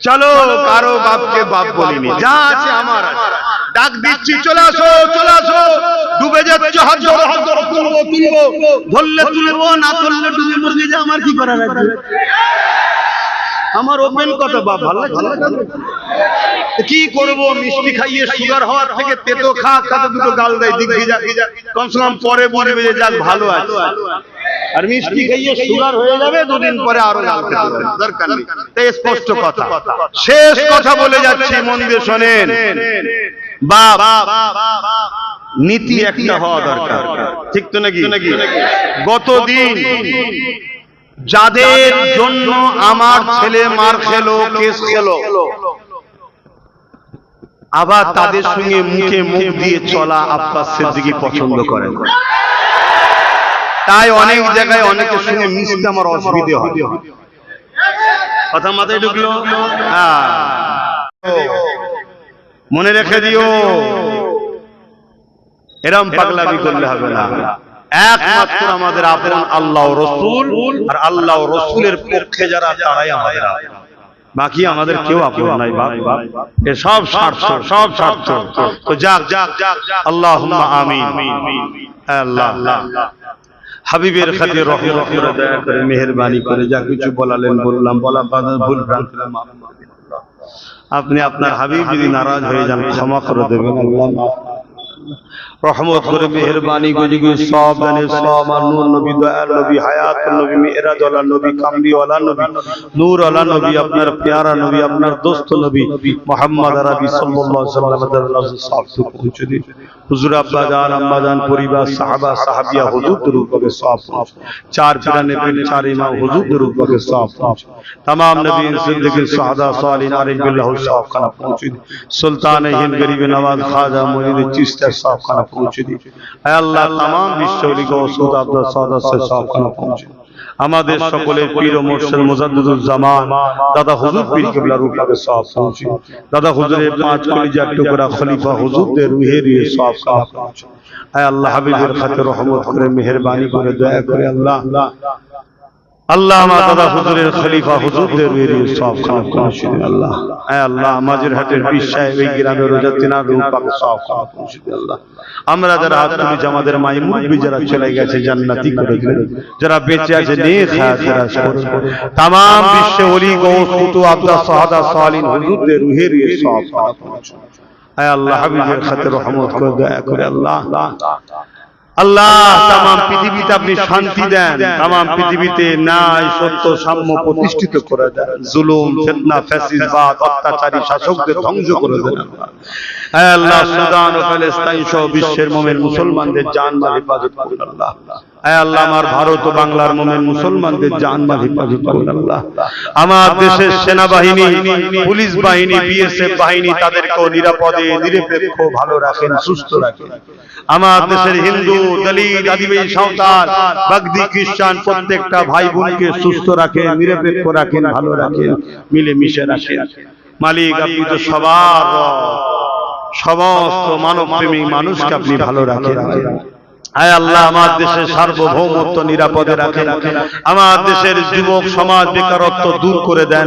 চলো, কারো বাপকে বাপ বলিনি, যা আছে আমার আছে। ডাক দিচ্ছি, চলে আসো, চলে আসো। ডুবে যাচ্ছে, হাত ধরো, হাত ধরো, তুলবো, তুলবো, ধরলে তুলবো, না তুললে ডুবে মরে যা। আমার কি করার আছে? আমার ওপেন কথা, বাপ ভালো লাগছে। কি করবো? মিষ্টি খাইয়ে সুগার হওয়ার থেকে তেতো খা, খাতে দুটো গাল দেয়, দিক দিয়ে যা, কমসে কম পরে বলবে যে যাক ভালো আছে। আর মিষ্টি খাইয়ে সুগার হয়ে যাবে, দুদিন পরে আরো গাল খেতে হবে, দরকার নেই। তাই স্পষ্ট কথা, শেষ কথা বলে যাচ্ছি, মন দিয়ে শোনেন। বাপ নীতি একটা হওয়া দরকার, ঠিক তো নাকি? গতদিন যাদের জন্য আমার ছেলে মার খেলো, কেস খেলো, আবার তাদের সঙ্গে মুখে মুখ দিয়ে চলা আব্বাস সিদ্দিকী পছন্দ করেন। তাই অনেক জায়গায় অনেকে শুনে মিশতে আমার অসুবিধে হয়। কথা মাথায় ঢুকলো? হ্যাঁ, মনে রেখে দিও, এরম পাগলামি করলে হবে না। একমাত্র আমাদের আপন আল্লাহ রাসূল, আর আল্লাহ রাসূলের পক্ষে যারা তারাই আমাদের আপন, বাকি আমাদের কেউ আপন নাই। এ সব স্বার্থ, সব স্বার্থ। তো যাক, আল্লাহুম্মা আমিন। আল্লাহ হাবিবের খাতির রহমত করে দয়া করে মেহেরবানি করে যা কিছু বলালেন বললাম, বলা ভুল ভ্রান্তি মাফ করে দিন। আপনি আপনার হাবিব যদি নারাজ হয়ে যান ক্ষমা করে দেবেন আল্লাহ। রহমত করে মেহেরবানি করে সব জানে সব নূর নবী, দয়াল নবী, হায়াতুল নবী, মিরাজ ওয়ালা নবী, কামলি ওয়ালা নবী, নূর ওয়ালা নবী, আপনার প্যারা নবী, আপনার দোস্ত নবী মুহাম্মদ আরবি সাল্লাল্লাহু আলাইহি ওয়াসাল্লাম সব পৌঁছে দিন। হুজুর আব্বা জান, আম্মা জান, পরিবার, সাহাবা সাহাবিয়া হুজুর দরুদ পাকে সব পৌঁছে। চার পিরানে পেল চার ইমাম হুজুর দরুদ পাকে সব পৌঁছে। तमाम नबी सिद्दीकीन शुहदा सालिहीन आरिफ बिल्लाह सौफ खाना पहुंचे दी। सुल्तान हिंद गरीब नवाज ख्वाजा मुरीद चिश्ती सौफ खाना पहुंचे दी। ऐ अल्लाह तमाम विश्वली को सौदा अब्दुल सौदा से सौफ खाना पहुंचे। আমাদের সকলের পীর ও মুর্শিদ মুজাদ্দিদুল জামান দাদা হুজুর পীর কিবলা রূপাকে সওয়াব পৌঁছে। দাদা হুজুরের পাঁচ কলিজার টুকরা খলিফা হুজুরদের রুহের সওয়াব খানা পৌঁছে। আয় আল্লাহ হাবিবের খাতির রহমত করে মেহেরবানি করে দয়া করে আল্লাহ আল্লাহ আমার দাদা হুজুরের খলিফা হুজুরদের রুহের সওয়াব খানা পৌঁছে দিন আল্লাহ। আয় আল্লাহ মাঝেরহাটের পীর সাহেব এই গ্রামের রোজাতিনার রূপাকে সওয়াব খানা পৌঁছে দিন আল্লাহ। আমরা যারা হাত তুলেছি আমাদের মাই মুরব্বি যারা চলে গেছে জান্নাতি করে দিন, যারা বেঁচে আছে নেক হায়াত রাজ করুন। तमाम বিশ্ব ওলি গৌস কুতুব আব্দা সাহাদা সালিন হুজুরদের রুহের সওয়াব খানা পৌঁছে। আয় আল্লাহ হাবিবের খাতির রহমত করে দয়া করে আল্লাহ আল্লাহ तमाम পৃথিবীতে আপনি শান্তি দেন, तमाम পৃথিবীতে ন্যায় সত্য সাম্য প্রতিষ্ঠিত করে দেন, জুলুম ফিতনা ফ্যাসিবাদ অত্যাচারী শাসকদের ধ্বংস করে দেন হে আল্লাহ। সুদান ও ফিলিস্তিন সহ বিশ্বের মুমিন মুসলমানদের জান-মাল হেফাজত করুন আল্লাহ। হে আল্লাহ আমার ভারত ও বাংলার মুমিন মুসলমানদের জান-মাল হেফাজত করুন আল্লাহ। আমার দেশের সেনাবাহিনী, পুলিশ বাহিনী, বিএসএফ বাহিনী তাদেরকেও নিরাপদে নিরপেক্ষ ভালো রাখেন, সুস্থ রাখেন। আমার দেশের হিন্দু, দলিত, আদিবাসী, সাঁওতাল, বাগদি, খ্রিস্টান প্রত্যেকটা ভাই বোনকে সুস্থ রাখেন, নিরপেক্ষ রাখেন, ভালো রাখেন, মিলেমিশে রাখেন। মালিক আপনি তো সবার, সমস্ত মানব প্রেমী মানুষকে আপনি ভালো রাখেন। আয় আল্লাহ আমার দেশের সার্বভৌমত্ব নিরাপদে রাখেন। আমার দেশের যুবক সমাজ বেকারত্ব দূর করে দেন।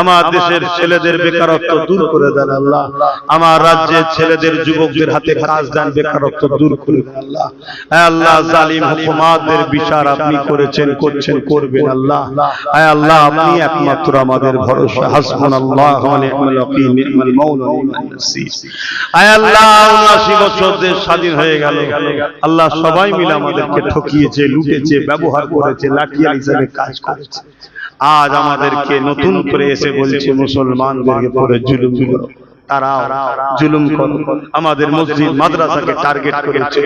আমার দেশের ছেলেদের বেকারত্ব দূর করে দেন আল্লাহ। আমার রাজ্যের ছেলেদের যুবকদের হাতে কাজ দেন, বেকারত্ব দূর করে দেন আল্লাহ। আয় আল্লাহ জালিম হুকুমাতদের বিচার আপনি করেছেন, করছেন, করবেন আল্লাহ। আয় আল্লাহ আপনি একমাত্র আমাদের ভরসা। হাসবুনাল্লাহু ওয়া নি'মাল ওয়াকিল, নি'মাল মাওলা ওয়া নি'মান নাসির। আয় আল্লাহ ৭৯ বছর দেশ স্বাধীন হয়ে গেল আল্লাহ, সবাই মিলে আমাদেরকে ঠকিয়েছে, লুটেছে, ব্যবহার করেছে, লাঠিয়াল হিসেবে কাজ করেছে। আজ আমাদেরকে নতুন করে এসে বলছে মুসলমানদেরকে পরে জুলুম করো, তারাও জুলুম করো। আমাদের মসজিদ মাদ্রাসাকে টার্গেট করেছে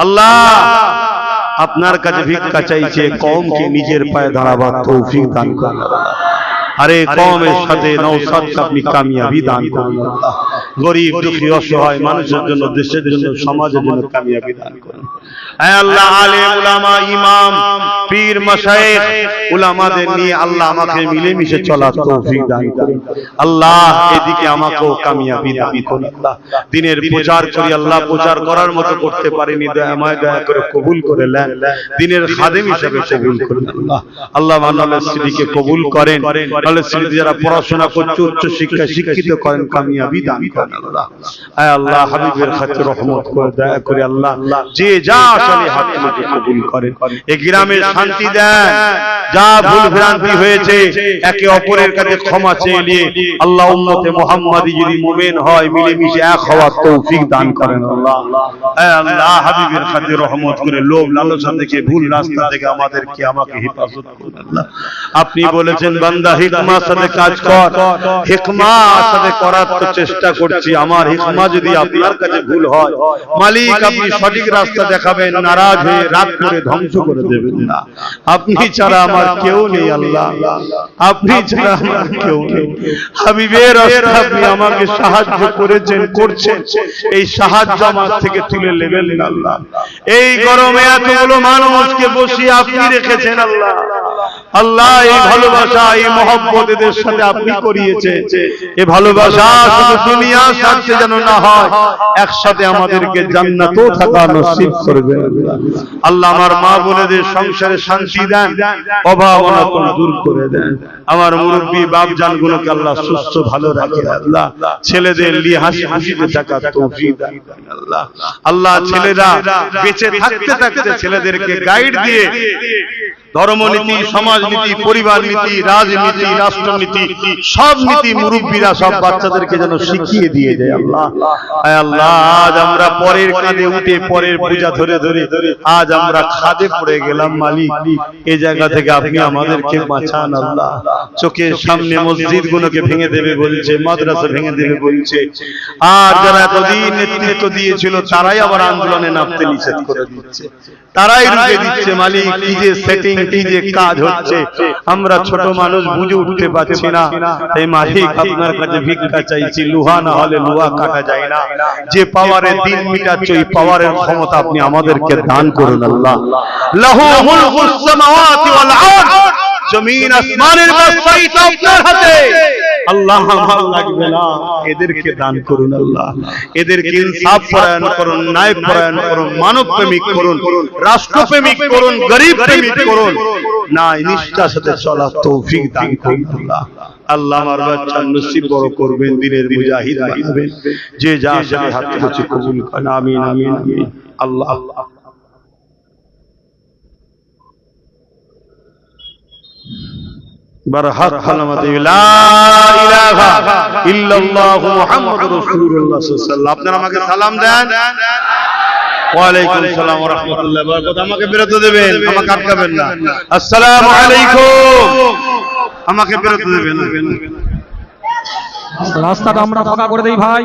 আল্লাহ। আপনার কাছে ভিক্ষা চাইছে কওমকে নিজের পায়ে দাঁড়াবার তৌফিক দান করুন আল্লাহ। আরে কওমের সাথে নওসাদকে আপনি কামিয়াবি দান করুন আল্লাহ। গরিব দুঃখী অসহায় মানুষের জন্য, দেশের জন্য, সমাজের জন্য কামিয়াবি দান করুন। হে আল্লাহ আলেম উলামা, ইমাম, পীর, মাশায়েখ উলামাদের নিয়ে আল্লাহ আমাকে মিলেমিশে চলার তৌফিক দান করুন আল্লাহ। এদিকে আমাকেও কামিয়াবি দান করুন আল্লাহ। দ্বীনের প্রচার করি আল্লাহ, প্রচার করার মতো করতে পারিনি, দয়াময় দয়া করে কবুল করে নেন, দ্বীনের খাদেম হিসেবে কবুল করুন আল্লাহ। আল্লাহ মাওলানা সিদ্দিককে কবুল করেন, মাওলানা সিদ্দিক যারা পড়াশোনা করছে উচ্চ শিক্ষা শিক্ষিত করেন, কামিয়াবি দান করেন আল্লাহ। হে আল্লাহ হাবিবের খাতির রহমত করে দয়া করে আল্লাহ যে যা আসলে হাতকে কবুল করেন, এই গ্রামে শান্তি দেন। যা ভুল ভ্রান্তি হয়েছে একে অপরের কাছে ক্ষমা চেয়ে নিয়ে আল্লাহ উম্মতে মুহাম্মাদি যদি মুমিন হয় মিলেমিশে এক হওয়ার তৌফিক দান করেন আল্লাহ। হে আল্লাহ হাবিবের খাতির রহমত করে লোভ লালসা থেকে, ভুল রাস্তা থেকে আমাদেরকে আমাকে হেফাজত করুন আল্লাহ। আপনি বলেছেন বান্দা হিকমার সাথে কাজ কর, হিকমার সাথে করার তো চেষ্টা করছি। আমার হিকমা যদি আপনার কাছে ভুল হয় মালিক আপনি সঠিক রাস্তা দেখাবেন, দেখাবেন, নারাজ হয়ে রাগ করে ধ্বংস করে দেবেন না। আপনি ছাড়া আমার কেউ নেই আল্লাহ, আপনি ছাড়া আমার কেউ নেই। হাবিবের রাস্তায় আপনি আমাকে সাহায্য করেছেন, করছেন, এই সাহায্য আমার থেকে তুলে নেবেন না আল্লাহ। এই গরমে এতগুলো মানুষকে বসিয়ে আপনি রেখেছেন আল্লাহ। আল্লাহ এই ভালোবাসা, এই মহব্বত এদের সাথে আপনি করিয়েছেন। এই ভালোবাসা শুধু দুনিয়ার স্বার্থে যেন না হয়, একসাথে আমাদেরকে জান্নাতেও থাকা নসিব করবেন আল্লাহ। আমার মা বোনেদের সংসারে শান্তি দেন, অভাব অনটন দূর করে দেন। আমার মুরব্বী বাপ জান গুলোকে আল্লাহ সুস্থ ভালো রাখে আল্লাহ। ছেলেদের নিয়ে হাসি খুশিতে থাকার তৌফিক দান আল্লাহ। আল্লাহ ছেলেরা বেঁচে থাকতে থাকতে ছেলেদেরকে গাইড দিয়ে ধর্মনীতি, সমাজনীতি, পরিবার নীতি, রাজনীতি, রাষ্ট্রনীতি, সব নীতি মুরব্বীরা সব বাচ্চাদেরকে যেন শিখিয়ে দিয়ে যায় আল্লাহ। আয় আল্লাহ, আজ আমরা পরের কাঁধে উঠে পরের পূজা ধরে ধরে আজ আমরা খাদে পড়ে গেলাম মালিক। এই জায়গা থেকে আপনি আমাদেরকে বাঁচান আল্লাহ। চোখের সামনে মসজিদ গুলোকে ভেঙে দেবে বলছে, মাদ্রাসা ভেঙে দেবে বলছে, আর যারা এতদিন নেতৃত্ব দিয়েছিল তারাই আবার আন্দোলনে নামতে নিষেধ করে দিচ্ছে, তারাই রুখে দিচ্ছে মালিক। কি যে সেটিং, কি যে কাজ হচ্ছে, আমরা ছোট মানুষ বুঝে উঠতে পারছি না। এই মালিক আপনার কাছে ভিক্ষা চাইছি, লোহা না হলে লোহা কাটা যায় না। যে পাওয়ারের দিন মিটাচ্ছে, ওই পাওয়ারের ক্ষমতা আপনি আমাদেরকে দান করুন আল্লাহ। লাহু মুলকুস সামাওয়াতি ওয়াল আরদ, জমিন আসমানের বাদশাহী আপনার হাতে আল্লাহ। আমার লাগবে না, এদেরকে দান করুন আল্লাহ। এদেরকে ইনসাফ পরায়ণ করুন, ন্যায় পরায়ণ করুন, মানব প্রেমিক করুন, রাষ্ট্রপ্রেমিক করুন, গরিব প্রেমিক করুন, ন্যায় নিষ্ঠার সাথে চলার তৌফিক দান করুন আল্লাহ। আল্লাহ আমার বাচ্চার নসিব বড় করবেন, দিনের মুজাহিদ বানাবেন। যে যা সাথে হাত তুলেছে কবুল করেন, আমিন আমিন আমিন। আল্লাহ আল্লাহ বারহাক কালামাতে লা ইলাহা ইল্লাল্লাহু মুহাম্মাদুর রাসূলুল্লাহ সাল্লাল্লাহু আলাইহি ওয়াসাল্লাম। আপনারা আমাকে সালাম দেন। ওয়া আলাইকুম আসসালাম ওয়া রাহমাতুল্লাহি ওয়া বারাকাতুহু। আমাকে বিরত দেবেন, আমাকে আটকাবেন না। আসসালামু আলাইকুম, আমাকে বিরত দেবেন। রাস্তাটা আমরা ফাঁকা করে দেই ভাই।